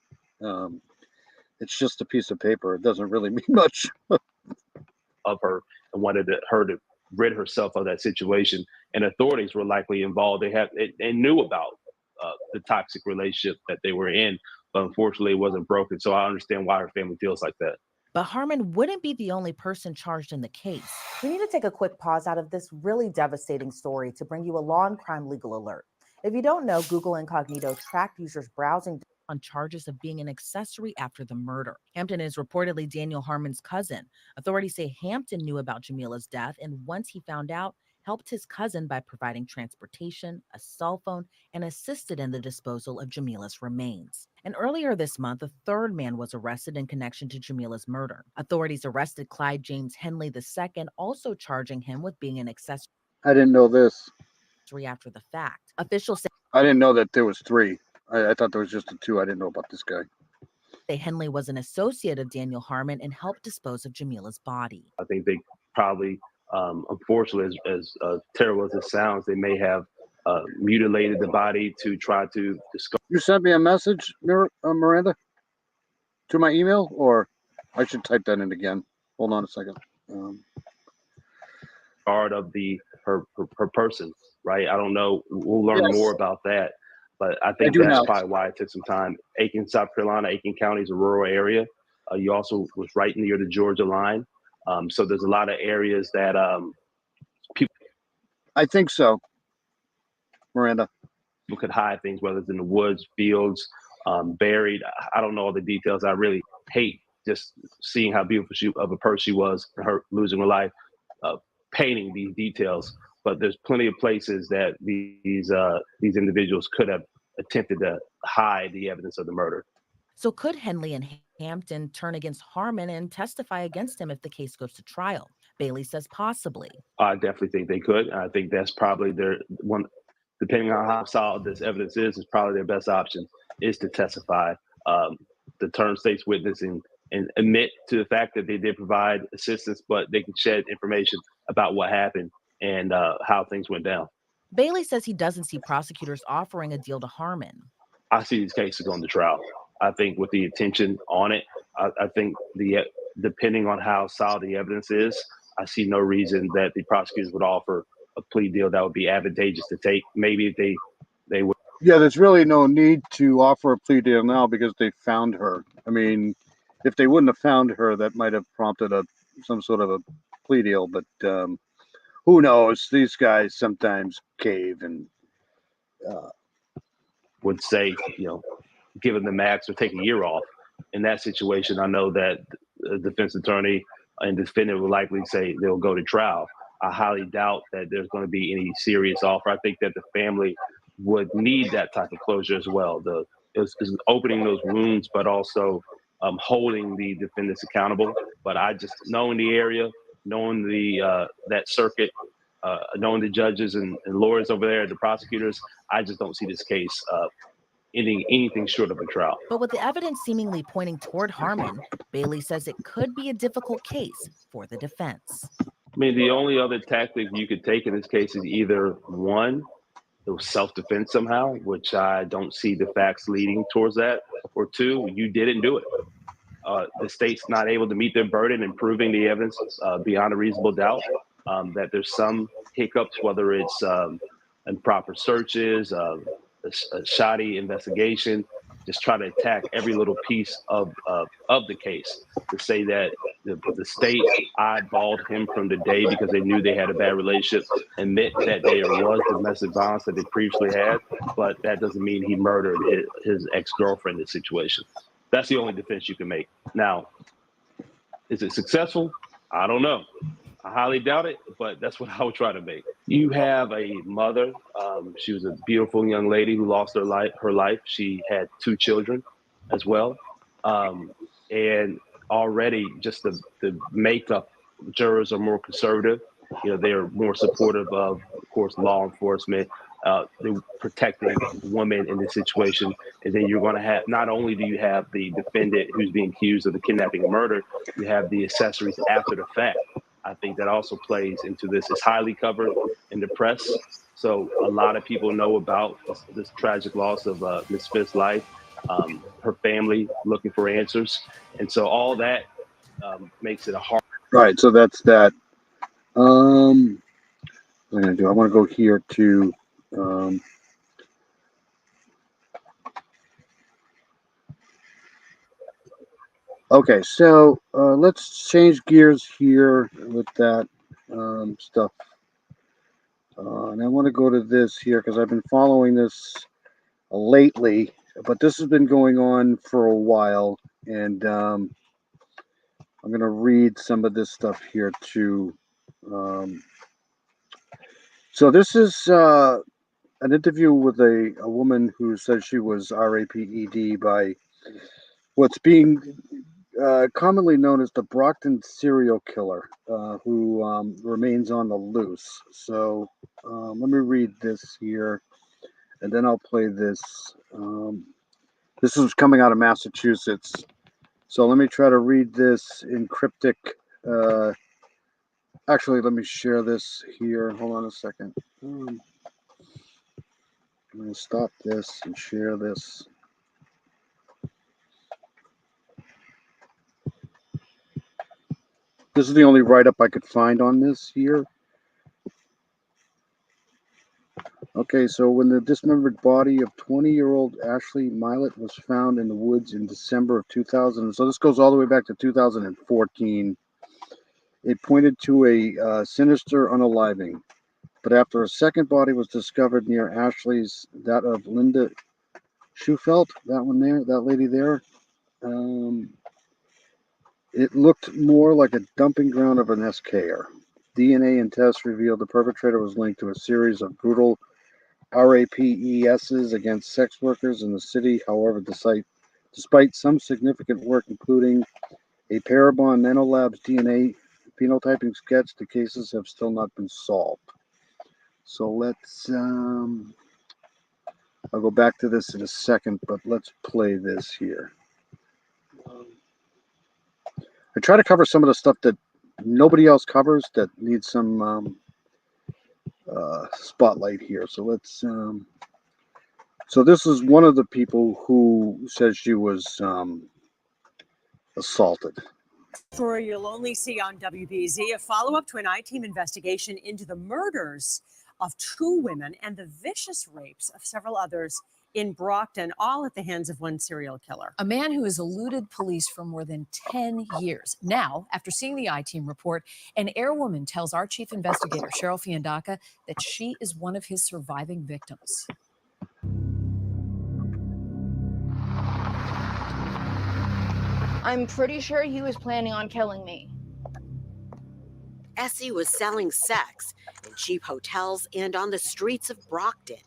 It's just a piece of paper. It doesn't really mean much. Of her and wanted her to rid herself of that situation, and authorities were likely involved. They knew about the toxic relationship that they were in, but unfortunately it wasn't broken. So I understand why her family feels like that. But Harmon wouldn't be the only person charged in the case. We need to take a quick pause out of this really devastating story to bring you a law and crime legal alert. If you don't know, Google Incognito tracked users browsing on charges of being an accessory after the murder. Hampton is reportedly Daniel Harmon's cousin. Authorities say Hampton knew about Jamila's death, and once he found out, helped his cousin by providing transportation, a cell phone, and assisted in the disposal of Jamila's remains. And earlier this month, a third man was arrested in connection to Jamila's murder. Authorities arrested Clyde James Henley II, also charging him with being an accessory I didn't know this. after the fact. Officials I didn't know that there was 3. I thought there was just the 2. I didn't know about this guy. say Henley was an associate of Daniel Harmon and helped dispose of Jamila's body. I think they probably, unfortunately, as terrible as it sounds, they may have mutilated the body to try to discover. You sent me a message, Miranda, to my email, or I should type that in again. Hold on a second. Part of her person, right? I don't know. We'll learn more about that, but I think that's probably why it took some time. Aiken, South Carolina, Aiken County is a rural area. You also was right near the Georgia line, so there's a lot of areas that people. I think so, Miranda. People could hide things, whether it's in the woods, fields, buried. I don't know all the details. I really hate just seeing how beautiful of a person she was, her losing her life, painting these details. But there's plenty of places that these individuals could have attempted to hide the evidence of the murder. So could Henley and Hampton turn against Harmon and testify against him if the case goes to trial? Bailey says possibly. I definitely think they could. I think that's probably their one, depending on how solid this evidence is probably their best option is to testify, to turn state's witness and admit to the fact that they did provide assistance, but they can shed information about what happened and how things went down. Bailey says he doesn't see prosecutors offering a deal to Harmon. I see these cases going to trial. I think with the attention on it, I think depending on how solid the evidence is, I see no reason that the prosecutors would offer a plea deal that would be advantageous to take. Maybe if they would. Yeah, there's really no need to offer a plea deal now because they found her. I mean, if they wouldn't have found her, that might have prompted some sort of a plea deal. But who knows? These guys sometimes cave and would say, give them the max or take a year off. in that situation, I know that the defense attorney and defendant will likely say they'll go to trial. I highly doubt that there's going to be any serious offer. I think that the family would need that type of closure as well. It's opening those wounds, but also holding the defendants accountable. But I just knowing the area, knowing that circuit, knowing the judges and lawyers over there, the prosecutors, I just don't see this case ending anything short of a trial. But with the evidence seemingly pointing toward Harmon, Bailey says it could be a difficult case for the defense. I mean, the only other tactic you could take in this case is either one, it was self-defense somehow, which I don't see the facts leading towards that, or two, you didn't do it. The state's not able to meet their burden in proving the evidence beyond a reasonable doubt, that there's some hiccups, whether it's improper searches, a shoddy investigation, just try to attack every little piece of the case to say that the state eyeballed him from the day because they knew they had a bad relationship, admit that there was domestic violence that they previously had, but that doesn't mean he murdered his ex-girlfriend in this situation. That's the only defense you can make. Now, is it successful? I don't know. I highly doubt it, but that's what I would try to make. You have a mother. She was a beautiful young lady who lost her life. She had 2 children as well. And already just the makeup, jurors are more conservative. You know, they're more supportive of course, law enforcement. They're protecting women in this situation. And then you're going to have, not only do you have the defendant who's being accused of the kidnapping and murder, you have the accessories after the fact. I think that also plays into this. It's highly covered in the press. So a lot of people know about this tragic loss of Ms. Smith's life, her family looking for answers. And so all that makes it a hard. Right. So that's that. What am I going to do? I want to go here to okay, so let's change gears here with that stuff. And I want to go to this here because I've been following this lately, but this has been going on for a while. And I'm going to read some of this stuff here too. So this is an interview with a woman who says she was raped by what's being commonly known as the Brockton serial killer, who remains on the loose. So let me read this here, and then I'll play this. This is coming out of Massachusetts. So let me try to read this in cryptic. Actually, let me share this here. Hold on a second. I'm going to stop this and share this. This is the only write-up I could find on this here. Okay, so when the dismembered body of 20-year-old Ashley Milet was found in the woods in December of 2000, so this goes all the way back to 2014, it pointed to a sinister unaliving. But after a second body was discovered near Ashley's, that of Linda Schufelt, that one there, that lady there, it looked more like a dumping ground of an SKer. DNA and tests revealed the perpetrator was linked to a series of brutal RAPESs against sex workers in the city. However, despite some significant work, including a Parabon Nanolabs DNA phenotyping sketch, the cases have still not been solved. So let's, I'll go back to this in a second, but let's play this here. I try to cover some of the stuff that nobody else covers that needs some spotlight here. So let's, so this is one of the people who says she was assaulted. Story you'll only see on WBZ, a follow-up to an I-Team investigation into the murders of 2 women and the vicious rapes of several others in Brockton, all at the hands of one serial killer. A man who has eluded police for more than 10 years. Now, after seeing the I-Team report, an airwoman tells our chief investigator, Cheryl Fiandaca, that she is one of his surviving victims. I'm pretty sure he was planning on killing me. Essie was selling sex in cheap hotels and on the streets of Brockton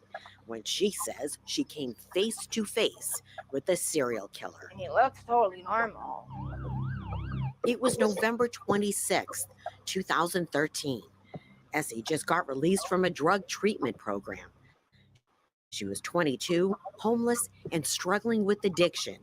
when she says she came face to face with the serial killer. And he looks totally normal. It was November 26th, 2013. Essie just got released from a drug treatment program. She was 22, homeless, and struggling with addiction.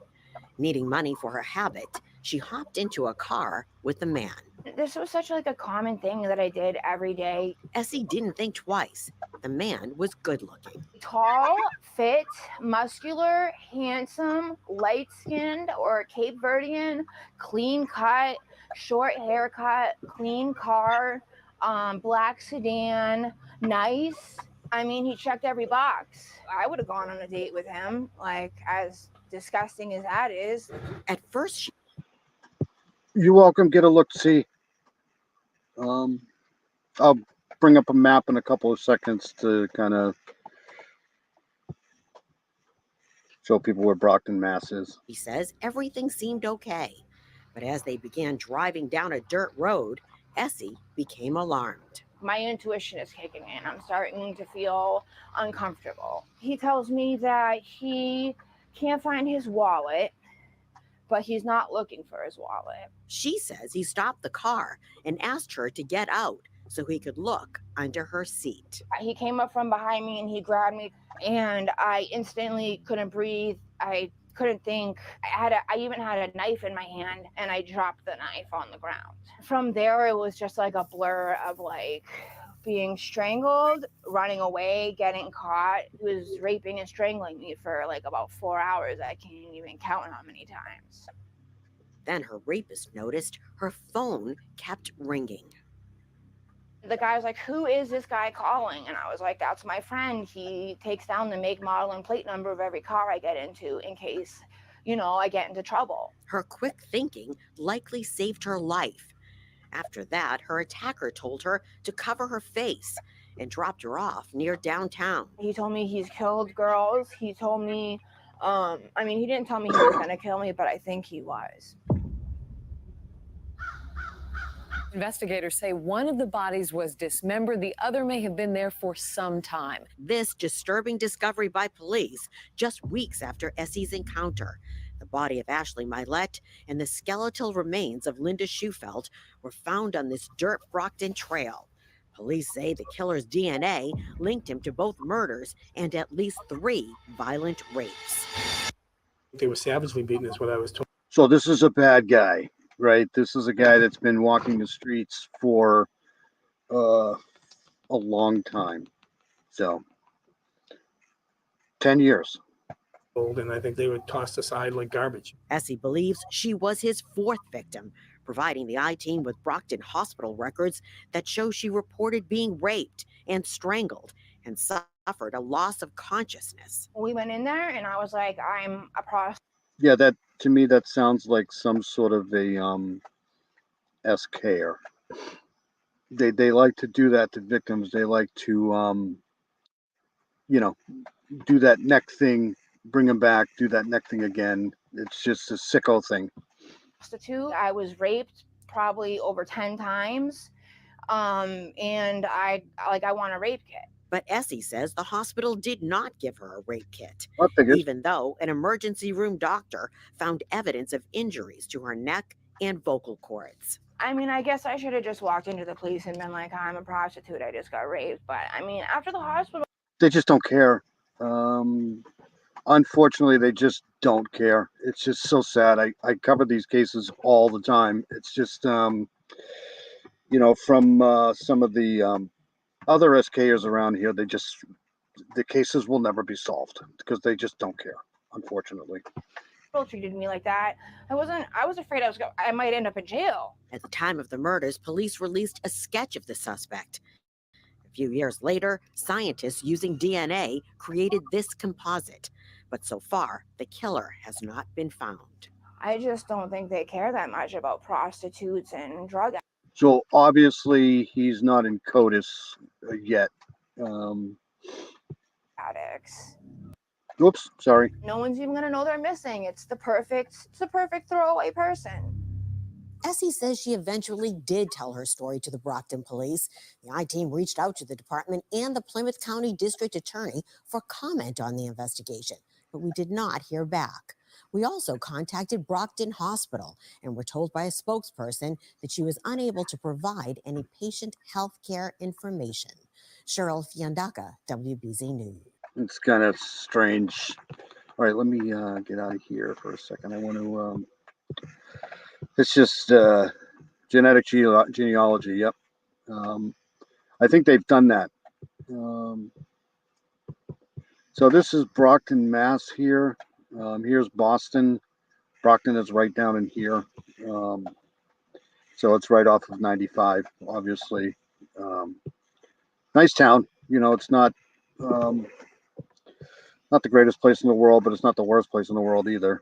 Needing money for her habit, she hopped into a car with a man. This was such like a common thing that I did every day. Essie didn't think twice. The man was good looking. Tall, fit, muscular, handsome, light-skinned or Cape Verdean, clean cut, short haircut, clean car, black sedan, nice. I mean, he checked every box. I would have gone on a date with him, like as disgusting as that is. At first, You're welcome. Get a look, see. I'll bring up a map in a couple of seconds to kind of show people where Brockton, Mass is. he says everything seemed okay. But as they began driving down a dirt road, Essie became alarmed. My intuition is kicking in. I'm starting to feel uncomfortable. He tells me that he can't find his wallet, but he's not looking for his wallet. She says he stopped the car and asked her to get out so he could look under her seat. He came up from behind me and he grabbed me, and I instantly couldn't breathe. I couldn't think. I even had a knife in my hand, and I dropped the knife on the ground. From there, it was just like a blur of like being strangled, running away, getting caught. He was raping and strangling me for like about 4 hours. I can't even count how many times. Then her rapist noticed her phone kept ringing. The guy was like, "Who is this guy calling?" And I was like, "That's my friend. He takes down the make, model, and plate number of every car I get into in case, I get into trouble." Her quick thinking likely saved her life. After that, her attacker told her to cover her face and dropped her off near downtown. He told me he's killed girls. He told me, he didn't tell me he was gonna kill me, but I think he was. Investigators say one of the bodies was dismembered. The other may have been there for some time. This disturbing discovery by police just weeks after Essie's encounter. The body of Ashley Milet and the skeletal remains of Linda Schufelt were found on this dirt Brockton trail. Police say the killer's DNA linked him to both murders and at least 3 violent rapes. They were savagely beaten is what I was told. So this is a bad guy, right? This is a guy that's been walking the streets for a long time. So 10 years. And I think they were tossed aside like garbage. Essie believes she was his 4th victim, providing the I-Team with Brockton hospital records that show she reported being raped and strangled and suffered a loss of consciousness. We went in there and I was like, "I'm a prostitute." Yeah, that to me that sounds like some sort of a SKer. They like to do that to victims. They like to do that neck thing, bring them back, do that neck thing again. It's just a sicko thing. I was raped probably over 10 times. And I want a rape kit. But Essie says the hospital did not give her a rape kit, I figured. even though an emergency room doctor found evidence of injuries to her neck and vocal cords. I guess I should have just walked into the police and been like, "I'm a prostitute. I just got raped." But after the hospital, They just don't care. Unfortunately, they just don't care. It's just so sad. I cover these cases all the time. It's just, from some of the other SKers around here, the cases will never be solved because they just don't care, unfortunately. treated me like that. I was afraid I might end up in jail. At the time of the murders, police released a sketch of the suspect. A few years later, scientists using DNA created this composite. But so far, the killer has not been found. I just don't think they care that much about prostitutes and drug addicts. So obviously he's not in CODIS yet. Oops, sorry. No one's even gonna know they're missing. It's the perfect throwaway person. Essie says she eventually did tell her story to the Brockton police. The I-team reached out to the department and the Plymouth County District Attorney for comment on the investigation, but we did not hear back. We also contacted Brockton Hospital and were told by a spokesperson that she was unable to provide any patient health care information. Cheryl Fiandaca, WBZ News. It's kind of strange. All right, let me get out of here for a second. I want to. It's just genetic genealogy. Yep. I think they've done that. So this is Brockton, Mass. Here. Here's Boston. Brockton is right down in here. So it's right off of 95, obviously. Nice town. You know, it's not the greatest place in the world, but it's not the worst place in the world either.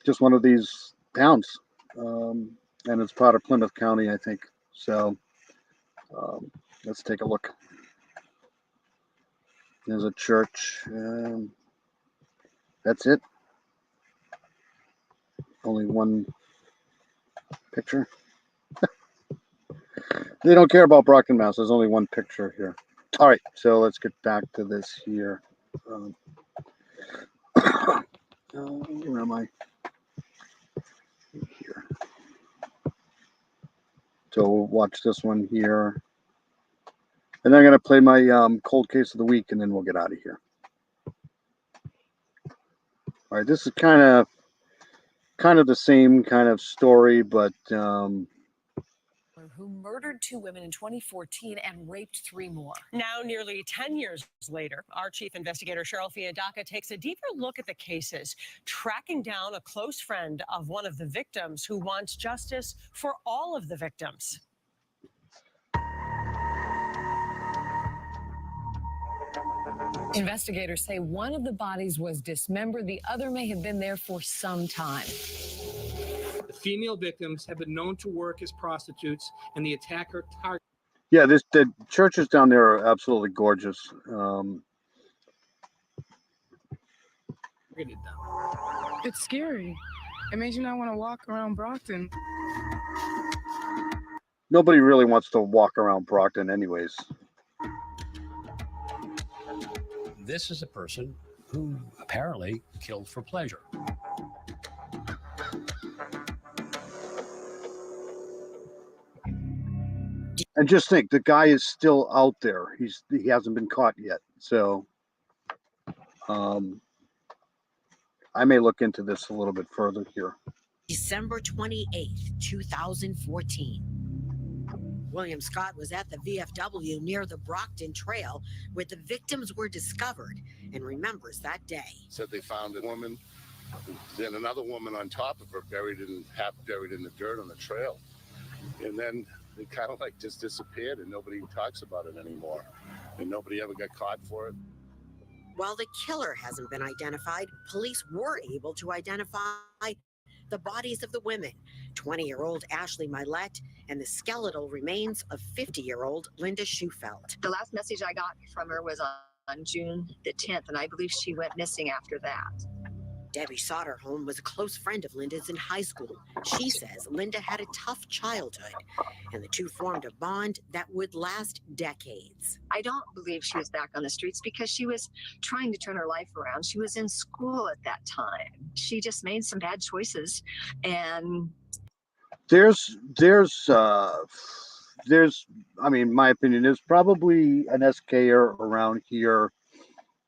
Just one of these towns. And it's part of Plymouth County, I think. So let's take a look. There's a church. That's it. Only one picture. They don't care about Brockton, Mass. There's only one picture here. All right, so let's get back to this here. Where am I? Here. So we'll watch this one here. And then I'm going to play my cold case of the week, and then we'll get out of here. All right, this is kind of the same kind of story, but who murdered 2 women in 2014 and raped 3 more. Now, nearly 10 years later, our chief investigator, Cheryl Fiandaca, takes a deeper look at the cases, tracking down a close friend of one of the victims who wants justice for all of the victims. Investigators say one of the bodies was dismembered. The other may have been there for some time. The female victims have been known to work as prostitutes, and the attacker targeted. yeah, the churches down there are absolutely gorgeous. It's scary. It makes you not want to walk around Brockton. Nobody really wants to walk around Brockton anyways. This is a person who apparently killed for pleasure. And just think, the guy is still out there. He hasn't been caught yet. So I may look into this a little bit further here. December 28th, 2014. William Scott was at the VFW near the Brockton Trail where the victims were discovered and remembers that day. Said they found a woman, then another woman on top of her, half buried in the dirt on the trail. And then they kind of like just disappeared and nobody talks about it anymore. And nobody ever got caught for it. While the killer hasn't been identified, police were able to identify the bodies of the women, 20-year-old Ashley Mylett and the skeletal remains of 50-year-old Linda Schufelt. The last message I got from her was on June the 10th, and I believe she went missing after that. Debbie Soderholm was a close friend of Linda's in high school. She says Linda had a tough childhood, and the two formed a bond that would last decades. I don't believe she was back on the streets because she was trying to turn her life around. She was in school at that time. She just made some bad choices, and There's I mean, my opinion is probably an SKer around here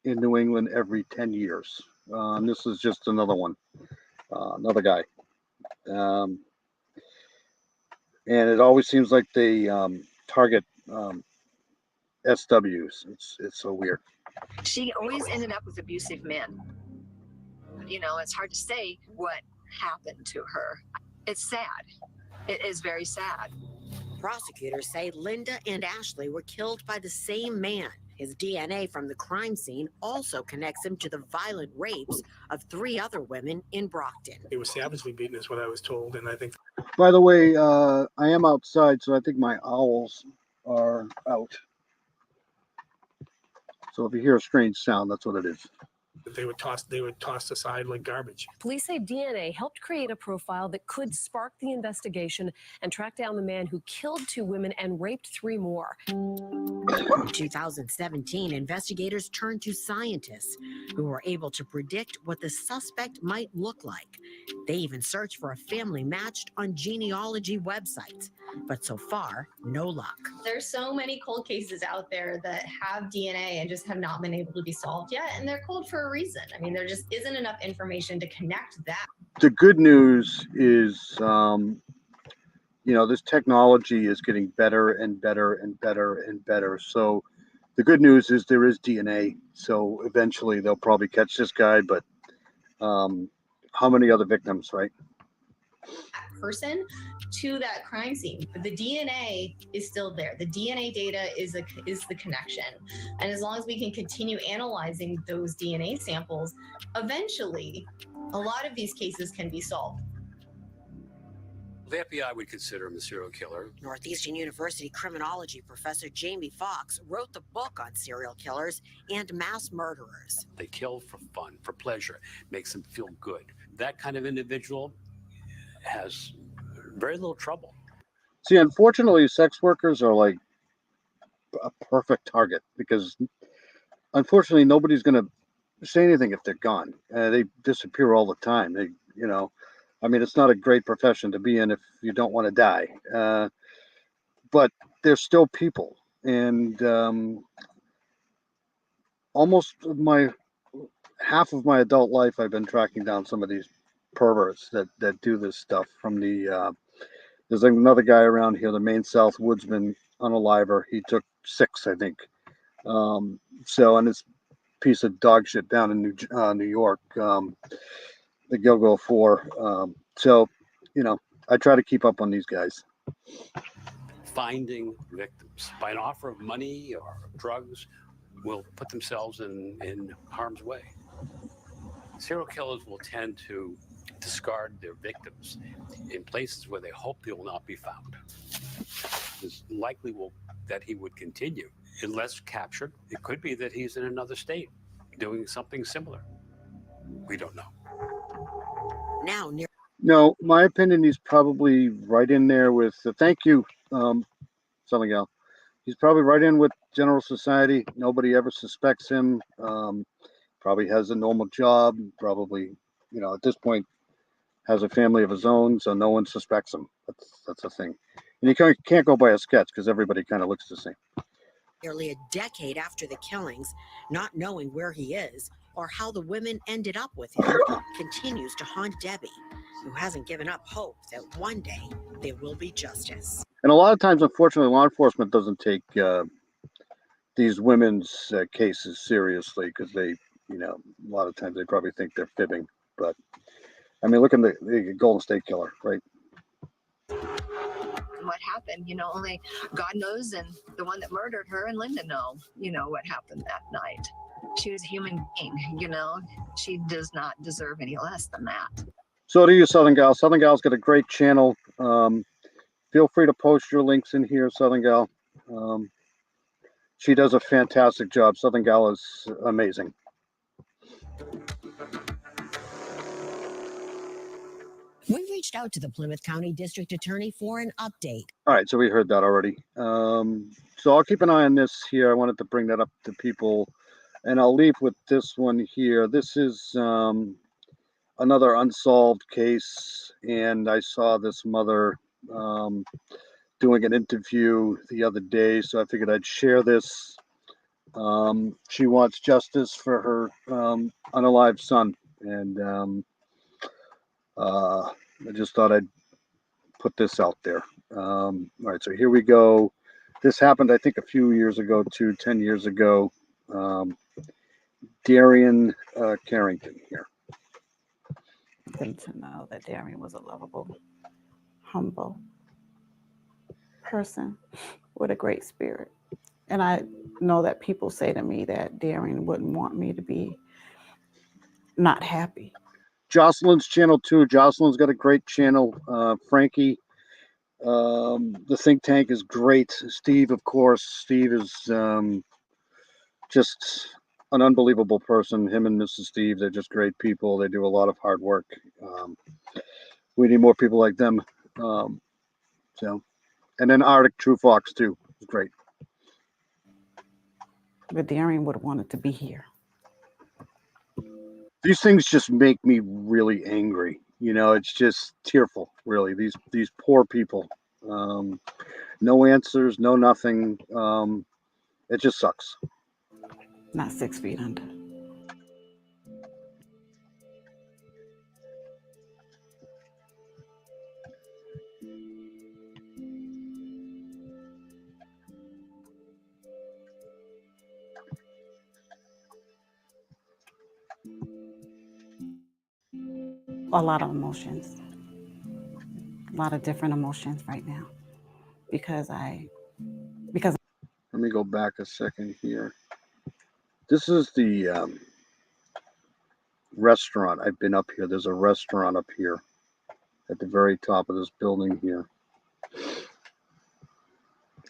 in New England every 10 years. This is just another one, another guy. And it always seems like they target SWs. It's so weird. she always ended up with abusive men. You know, it's hard to say what happened to her. It's sad. It is very sad. Prosecutors say Linda and Ashley were killed by the same man. His DNA from the crime scene also connects him to the violent rapes of 3 other women in Brockton. He was savagely beaten, is what I was told, and I think. By the way, I am outside, so I think my owls are out. So if you hear a strange sound, that's what it is. They were tossed aside like garbage. Police say DNA helped create a profile that could spark the investigation and track down the man who killed 2 women and raped 3 more. In 2017, investigators turned to scientists who were able to predict what the suspect might look like. They even searched for a family matched on genealogy websites, but so far, no luck. There's so many cold cases out there that have DNA and just have not been able to be solved yet, and they're cold for a reason. I mean, there just isn't enough information to connect that. The good news is, this technology is getting better and better and better and better. So the good news is there is DNA. So eventually they'll probably catch this guy, but how many other victims, right? Person to that crime scene, but the DNA is still there. The DNA data is the connection, and as long as we can continue analyzing those DNA samples, eventually a lot of these cases can be solved. The FBI would consider him a serial killer. Northeastern University criminology professor Jamie Foxx wrote the book on serial killers and mass murderers. They kill for fun, for pleasure, makes them feel good. That kind of individual has very little trouble. See, unfortunately, sex workers are like a perfect target because unfortunately nobody's going to say anything if they're gone. They disappear all the time. It's not a great profession to be in if you don't want to die. But they're still people. And almost half of my adult life, I've been tracking down some of these perverts that do this stuff from there's another guy around here, the Maine South Woodsman unaliver. He took 6, I think. And this piece of dog shit down in New York, the Gilgo 4. I try to keep up on these guys. Finding victims by an offer of money or drugs will put themselves in harm's way. Serial killers will tend to discard their victims in places where they hope they will not be found. It's likely that he would continue. Unless captured, it could be that he's in another state doing something similar. We don't know. Now, No, my opinion, he's probably right in there with, thank you, Southern Gal. He's probably right in with General Society. Nobody ever suspects him. Probably has a normal job. Probably, at this point, has a family of his own, so no one suspects him. That's a thing. And you can't go by a sketch because everybody kind of looks the same. nearly a decade after the killings, not knowing where he is or how the women ended up with him, continues to haunt Debbie, who hasn't given up hope that one day there will be justice. And a lot of times, unfortunately, law enforcement doesn't take these women's cases seriously because they, a lot of times they probably think they're fibbing. But I mean, look at the Golden State Killer, right? What happened, only God knows, and the one that murdered her and Linda know, what happened that night. She was a human being, she does not deserve any less than that. So do you, Southern Gal. Southern Gal's got a great channel. Feel free to post your links in here, Southern Gal. She does a fantastic job. Southern Gal is amazing. We reached out to the Plymouth County District Attorney for an update. All right, so we heard that already. So I'll keep an eye on this here. I wanted to bring that up to people, and I'll leave with this one here. This is another unsolved case, and I saw this mother doing an interview the other day, so I figured I'd share this. She wants justice for her unalived son, and I just thought I'd put this out there. All right, so here we go. This happened, I think, a few years ago, 10 years ago. Darian Carrington here. Them to know that Darian was a lovable, humble person with a great spirit. And I know that people say to me that Darian wouldn't want me to be not happy. Jocelyn's channel too. Jocelyn's got a great channel. Frankie, the think tank is great. Steve, of course. Steve is just an unbelievable person. Him and Mrs. Steve, they're just great people. They do a lot of hard work. We need more people like them. So, and then Arctic True Fox too. It's great. But Darian would have wanted to be here. These things just make me really angry. You know, it's just tearful, really. These poor people. No answers, no nothing. It just sucks. Not 6 feet under. A lot of emotions. A lot of different emotions right now. Because let me go back a second here. This is the restaurant. I've been up here. There's a restaurant up here at the very top of this building here.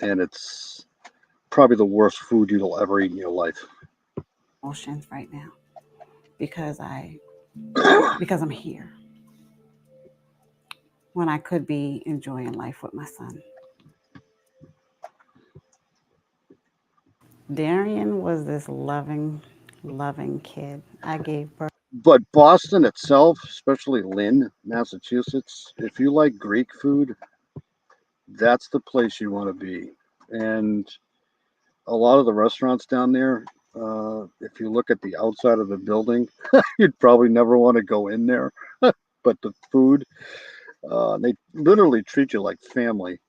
And it's probably the worst food you'll ever eat in your life. Emotions right now. Because I'm here. When I could be enjoying life with my son. Darian was this loving kid. I gave birth. But Boston itself, especially Lynn, Massachusetts, if you like Greek food, that's the place you want to be. And a lot of the restaurants down there, if you look at the outside of the building, you'd probably never want to go in there. But the food, they literally treat you like family,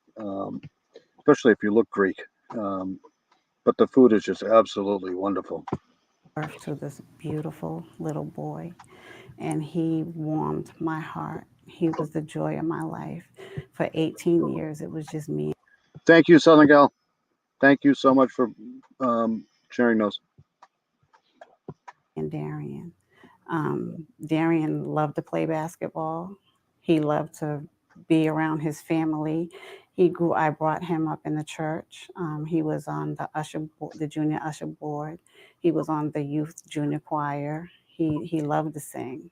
especially if you look Greek. But the food is just absolutely wonderful. Birth to this beautiful little boy, and he warmed my heart. He was the joy of my life. For 18 years, it was just me. Thank you, Southern Gal. Thank you so much for sharing those. And Darian. Darian loved to play basketball. He loved to be around his family. I brought him up in the church. He was on the junior usher board. He was on the youth junior choir. He loved to sing.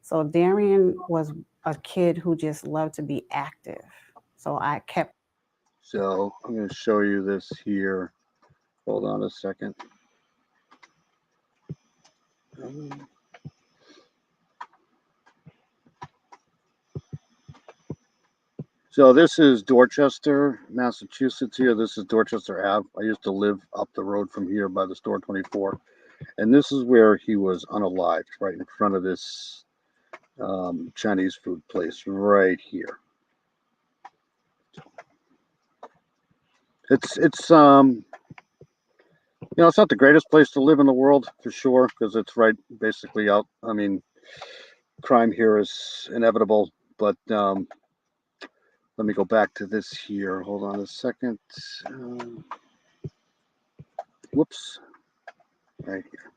So Darian was a kid who just loved to be active. So I kept. So I'm going to show you this here. Hold on a second. So this is Dorchester, Massachusetts here. This is Dorchester Ave. I used to live up the road from here by the store 24. And this is where he was unalived, right in front of this Chinese food place right here. It's it's not the greatest place to live in the world for sure, because it's right basically out. I mean, crime here is inevitable, but let me go back to this here. Hold on a second. Whoops. Right here.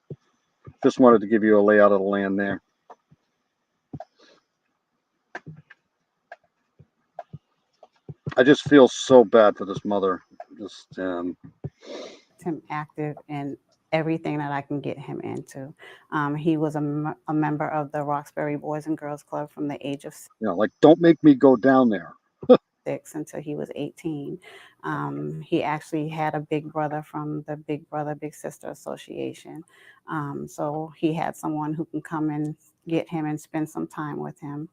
Just wanted to give you a layout of the land there. I just feel so bad for this mother. Just him active in everything that I can get him into. He was a member of the Roxbury Boys and Girls Club from the age of like, don't make me go down there. 6 until he was 18. He actually had a big brother from the Big Brother Big Sister Association. So he had someone who can come and get him and spend some time with him.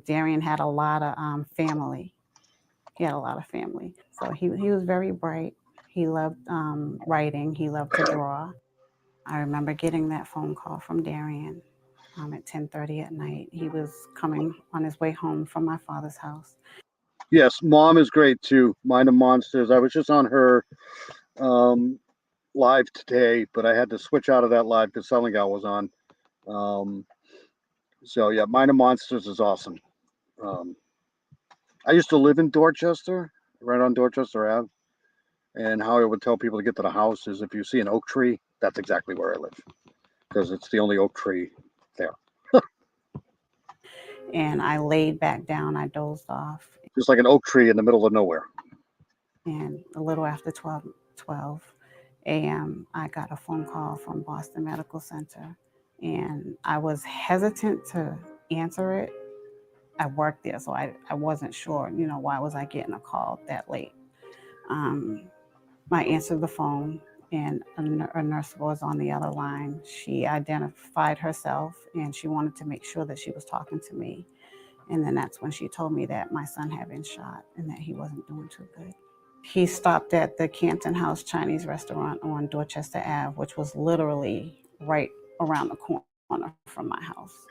Darian had a lot of family. He had a lot of family. So he was very bright. He loved writing. He loved to draw. I remember getting that phone call from Darian at 10:30 at night. He was coming on his way home from my father's house. Yes, Mom is great too. Mind of Monsters. I was just on her live today, but I had to switch out of that live because Southern Gal was on. So yeah, Mind of Monsters is awesome. I used to live in Dorchester, right on Dorchester Ave. And how I would tell people to get to the house is if you see an oak tree, that's exactly where I live, because it's the only oak tree there. And I laid back down. I dozed off. Just like an oak tree in the middle of nowhere. And a little after 12, a.m., I got a phone call from Boston Medical Center, and I was hesitant to answer it. I worked there, so I wasn't sure, why was I getting a call that late? I answered the phone, and a nurse was on the other line. She identified herself, and she wanted to make sure that she was talking to me. And then that's when she told me that my son had been shot and that he wasn't doing too good. He stopped at the Canton House Chinese restaurant on Dorchester Ave, which was literally right around the corner from my house.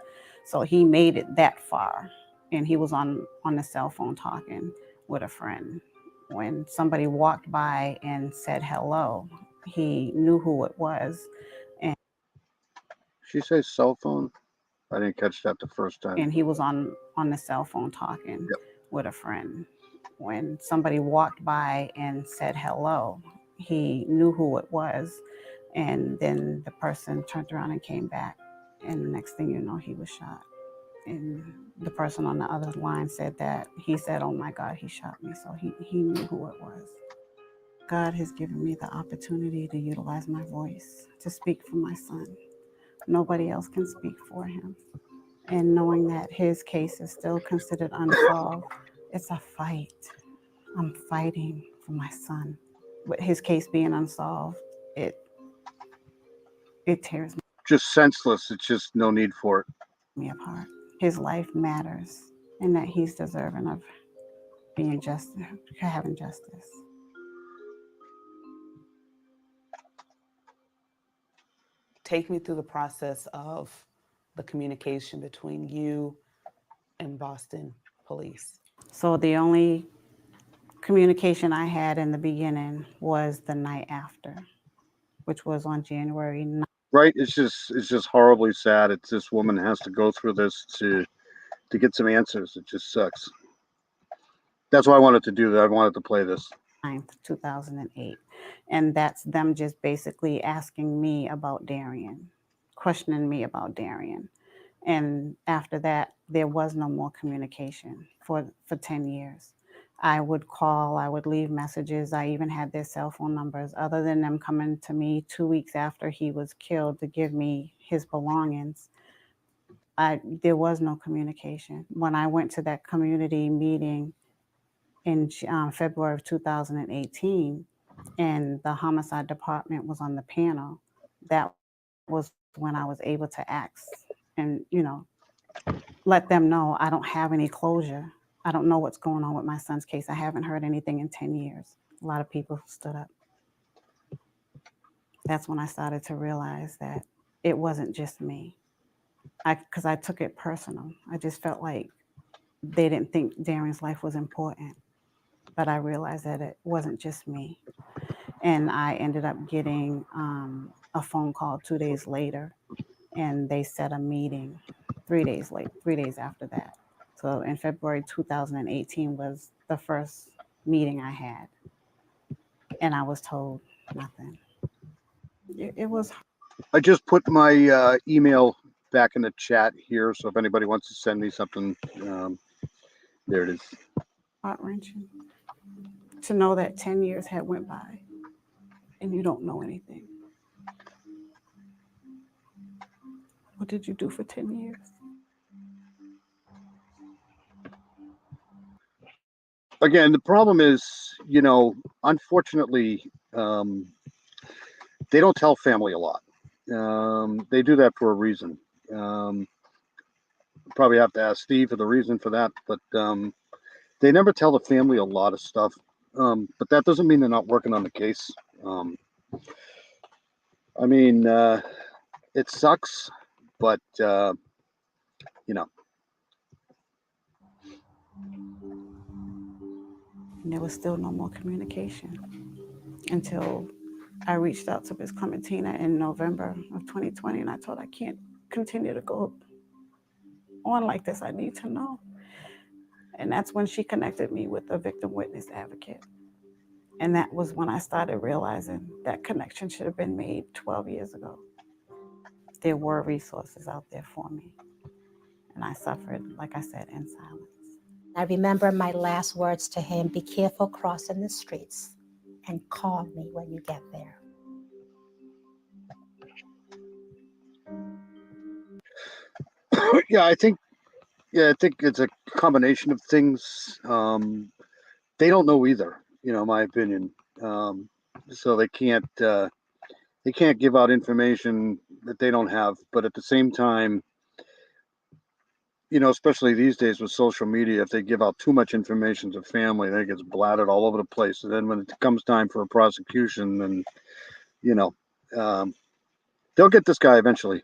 So he made it that far, and he was on the cell phone talking with a friend. When somebody walked by and said hello, he knew who it was. And She says cell phone. I didn't catch that the first time. And he was on the cell phone talking with a friend. When somebody walked by and said hello, he knew who it was. And then the person turned around and came back. And the next thing you know, he was shot. And the person on the other line said that he said, "Oh my God, he shot me." So he knew who it was. God has given me the opportunity to utilize my voice to speak for my son. Nobody else can speak for him. And knowing that his case is still considered unsolved, it's a fight. I'm fighting for my son. With his case being unsolved, it tears Just senseless. It's just no need for it. me apart. His life matters, and that he's deserving of being just, having justice. Take me through the process of the communication between you and Boston police. So the only communication I had in the beginning was the night after, which was on January 9th. Right? It's just horribly sad. It's this woman has to go through this to get some answers. It just sucks. That's why I wanted to do that. I wanted to play this. 2008. And that's them just basically asking me about Darian, questioning me about Darian. And after that, there was no more communication for 10 years. I would call, I would leave messages. I even had their cell phone numbers, other than them coming to me 2 weeks after he was killed to give me his belongings. There was no communication. When I went to that community meeting in February of 2018, and the homicide department was on the panel, that was when I was able to ask and, let them know I don't have any closure. I don't know what's going on with my son's case. I haven't heard anything in 10 years. A lot of people stood up. That's when I started to realize that it wasn't just me. Because I took it personal. I just felt like they didn't think Darian's life was important. But I realized that it wasn't just me. And I ended up getting a phone call 2 days later, and they set a meeting 3 days after that. So in February 2018 was the first meeting I had, and I was told nothing. It was. I just put my email back in the chat here, so if anybody wants to send me something, there it is. Heart-wrenching to know that 10 years had went by and you don't know anything. What did you do for 10 years? Again, the problem is, unfortunately, they don't tell family a lot. They do that for a reason. Probably have to ask Steve for the reason for that, but they never tell the family a lot of stuff. But that doesn't mean they're not working on the case. It sucks, but And there was still no more communication until I reached out to Ms. Clementina in November of 2020, and I told her I can't continue to go on like this. I need to know. And that's when she connected me with a victim witness advocate. And that was when I started realizing that connection should have been made 12 years ago. There were resources out there for me. And I suffered, like I said, in silence. I remember my last words to him: be careful crossing the streets and call me when you get there. Yeah, I think it's a combination of things. They don't know either, in my opinion. So they can't give out information that they don't have. But at the same time, especially these days with social media, if they give out too much information to family, then it gets blatted all over the place. And then when it comes time for a prosecution, then you know, um, they'll get this guy eventually.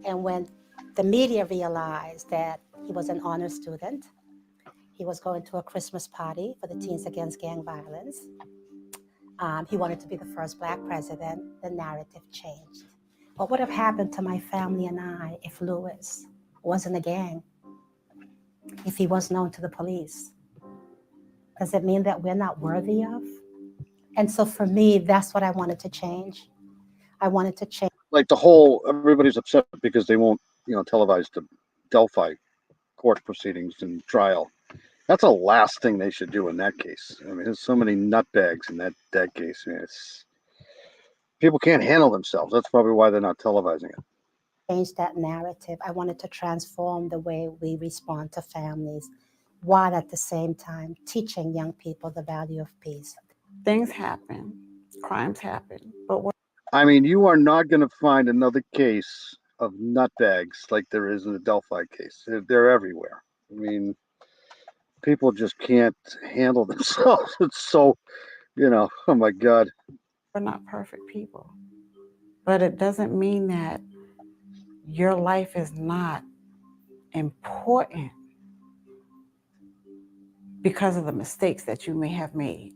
And when the media realized that he was an honor student, he was going to a Christmas party for the Teens Against Gang Violence. He wanted to be the first Black president. The narrative changed. What would have happened to my family and I if Lewis wasn't a gang? If he was known to the police? Does it mean that we're not worthy of? And so for me, that's what I wanted to change. I wanted to change. Like everybody's upset because they won't, televise the Delphi court proceedings and trial. That's the last thing they should do in that case. I mean, there's so many nutbags in that case. I mean, people can't handle themselves. That's probably why they're not televising it. Change that narrative. I wanted to transform the way we respond to families, while at the same time teaching young people the value of peace. Things happen, crimes happen, but I mean, you are not going to find another case of nutbags like there is in the Delphi case. They're everywhere. I mean, people just can't handle themselves. It's so, oh my God. we're not perfect people. But it doesn't mean that your life is not important because of the mistakes that you may have made.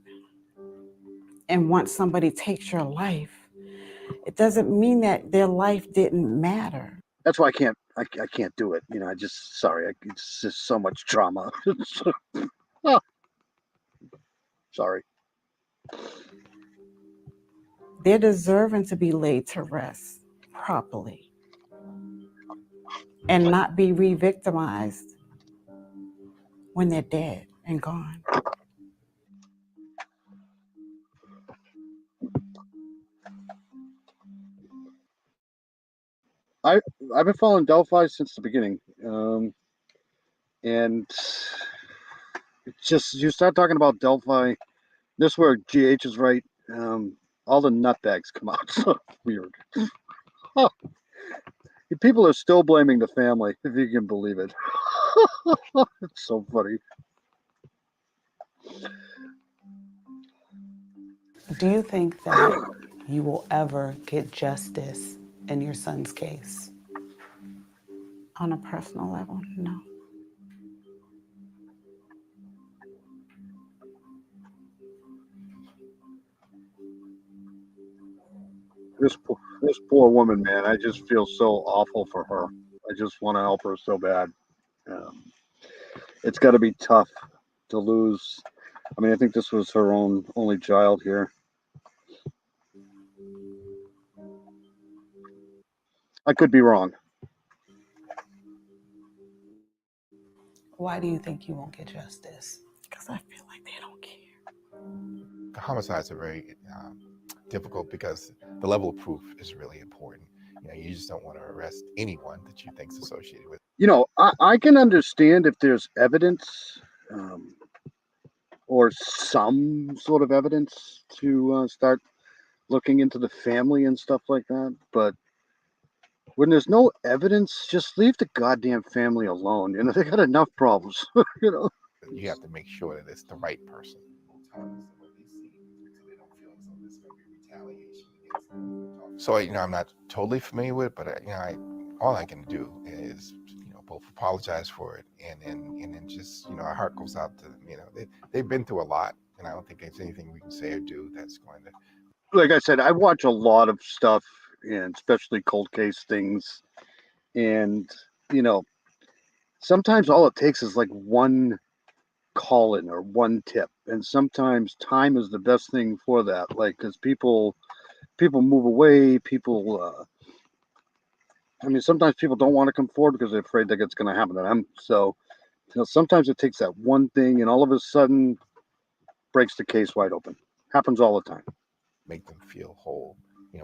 And once somebody takes your life, it doesn't mean that their life didn't matter. That's why I can't do it. It's just so much trauma. Oh, sorry. They're deserving to be laid to rest properly and not be re-victimized when they're dead and gone. I've been following Delphi since the beginning, and it's just you start talking about Delphi. This is where GH is right. All the nutbags come out. So weird. Huh. People are still blaming the family, if you can believe it. It's so funny. Do you think that you will ever get justice in your son's case? On a personal level, no. This poor woman, man. I just feel so awful for her. I just want to help her so bad. It's got to be tough to lose. I mean, I think this was her only child here. I could be wrong. Why do you think you won't get justice? Because I feel like they don't care. The homicides are very difficult because the level of proof is really important. You just don't want to arrest anyone that you think is associated with. I can understand if there's evidence or some sort of evidence to start looking into the family and stuff like that. But when there's no evidence, just leave the goddamn family alone. They got enough problems. You have to make sure that it's the right person. So I'm not totally familiar with it, but all I can do is both apologize for it and then just our heart goes out to them. They've been through a lot, and I don't think there's anything we can say or do that's going to. Like I said, I watch a lot of stuff, and especially cold case things, and sometimes all it takes is like one call in or one tip, and sometimes time is the best thing for that. Like, because people move away, sometimes people don't want to come forward because they're afraid that it's going to happen to them. So sometimes it takes that one thing and all of a sudden breaks the case wide open. Happens all the time. Make them feel whole.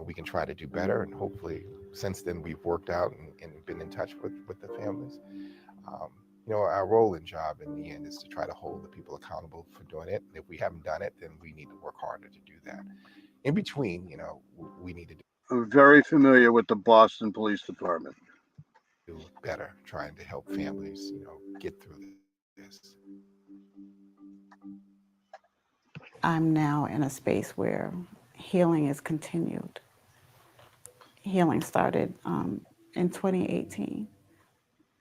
We can try to do better, and hopefully since then we've worked out and been in touch with the families. Our role and job in the end is to try to hold the people accountable for doing it. If we haven't done it, then we need to work harder to do that. In between, we need to I'm very familiar with the Boston Police Department. do better, trying to help families, get through this. I'm now in a space where healing is continued. Healing started in 2018,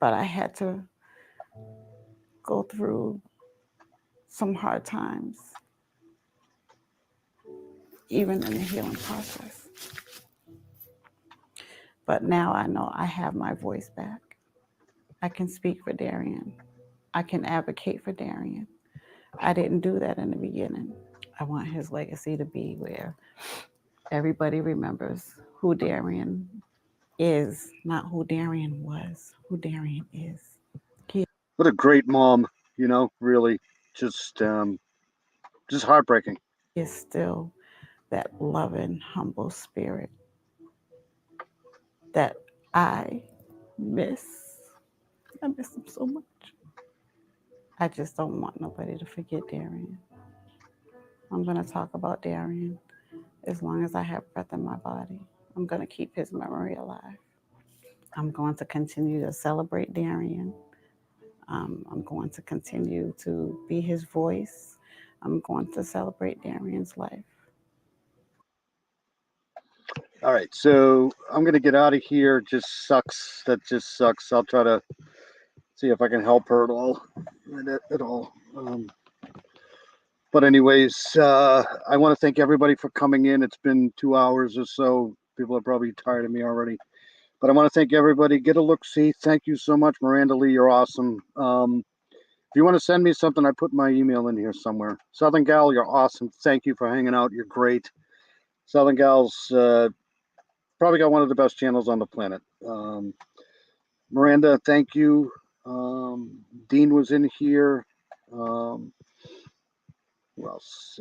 but I had to go through some hard times, even in the healing process. But now I know I have my voice back. I can speak for Darian. I can advocate for Darian. I didn't do that in the beginning. I want his legacy to be where everybody remembers who Darian is, not who Darian was, who Darian is. What a great mom, really just heartbreaking. Is still that loving, humble spirit that I miss. I miss him so much. I just don't want nobody to forget Darian. I'm going to talk about Darian as long as I have breath in my body. I'm going to keep his memory alive. I'm going to continue to celebrate Darian. I'm going to continue to be his voice. I'm going to celebrate Darian's life. All right, so I'm going to get out of here. Just sucks. That just sucks. I'll try to see if I can help her at all. But anyways, I want to thank everybody for coming in. It's been 2 hours or so. People are probably tired of me already. But I want to thank everybody. Get a look-see. Thank you so much, Miranda Lee. You're awesome. If you want to send me something, I put my email in here somewhere. Southern Gal, you're awesome. Thank you for hanging out. You're great. Southern Gal's probably got one of the best channels on the planet. Miranda, thank you. Dean was in here. Who else?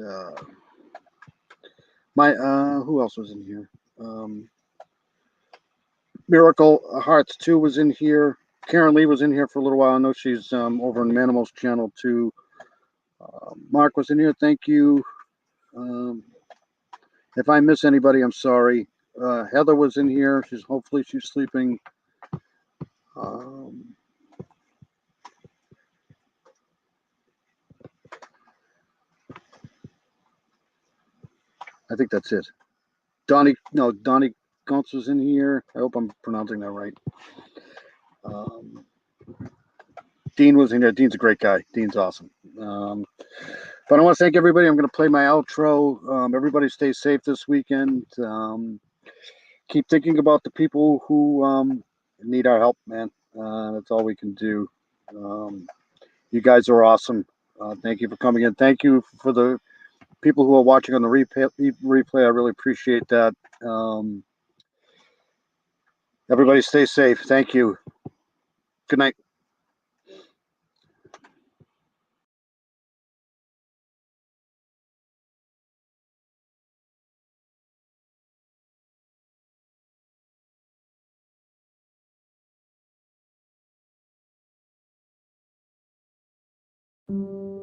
Who else was in here? Miracle Hearts 2 was in here. Karen Lee was in here for a little while. I know she's over on Manimal's channel too. Mark was in here. Thank you. If I miss anybody, I'm sorry. Heather was in here. Hopefully she's sleeping. I think that's it. Donnie Gontz was in here. I hope I'm pronouncing that right. Dean was in there. Dean's a great guy. Dean's awesome. But I want to thank everybody. I'm going to play my outro. Everybody stay safe this weekend. Keep thinking about the people who need our help, man. That's all we can do. You guys are awesome. Thank you for coming in. Thank you for the people who are watching on the replay. I really appreciate that. Everybody stay safe. Thank you. Good night. Mm-hmm.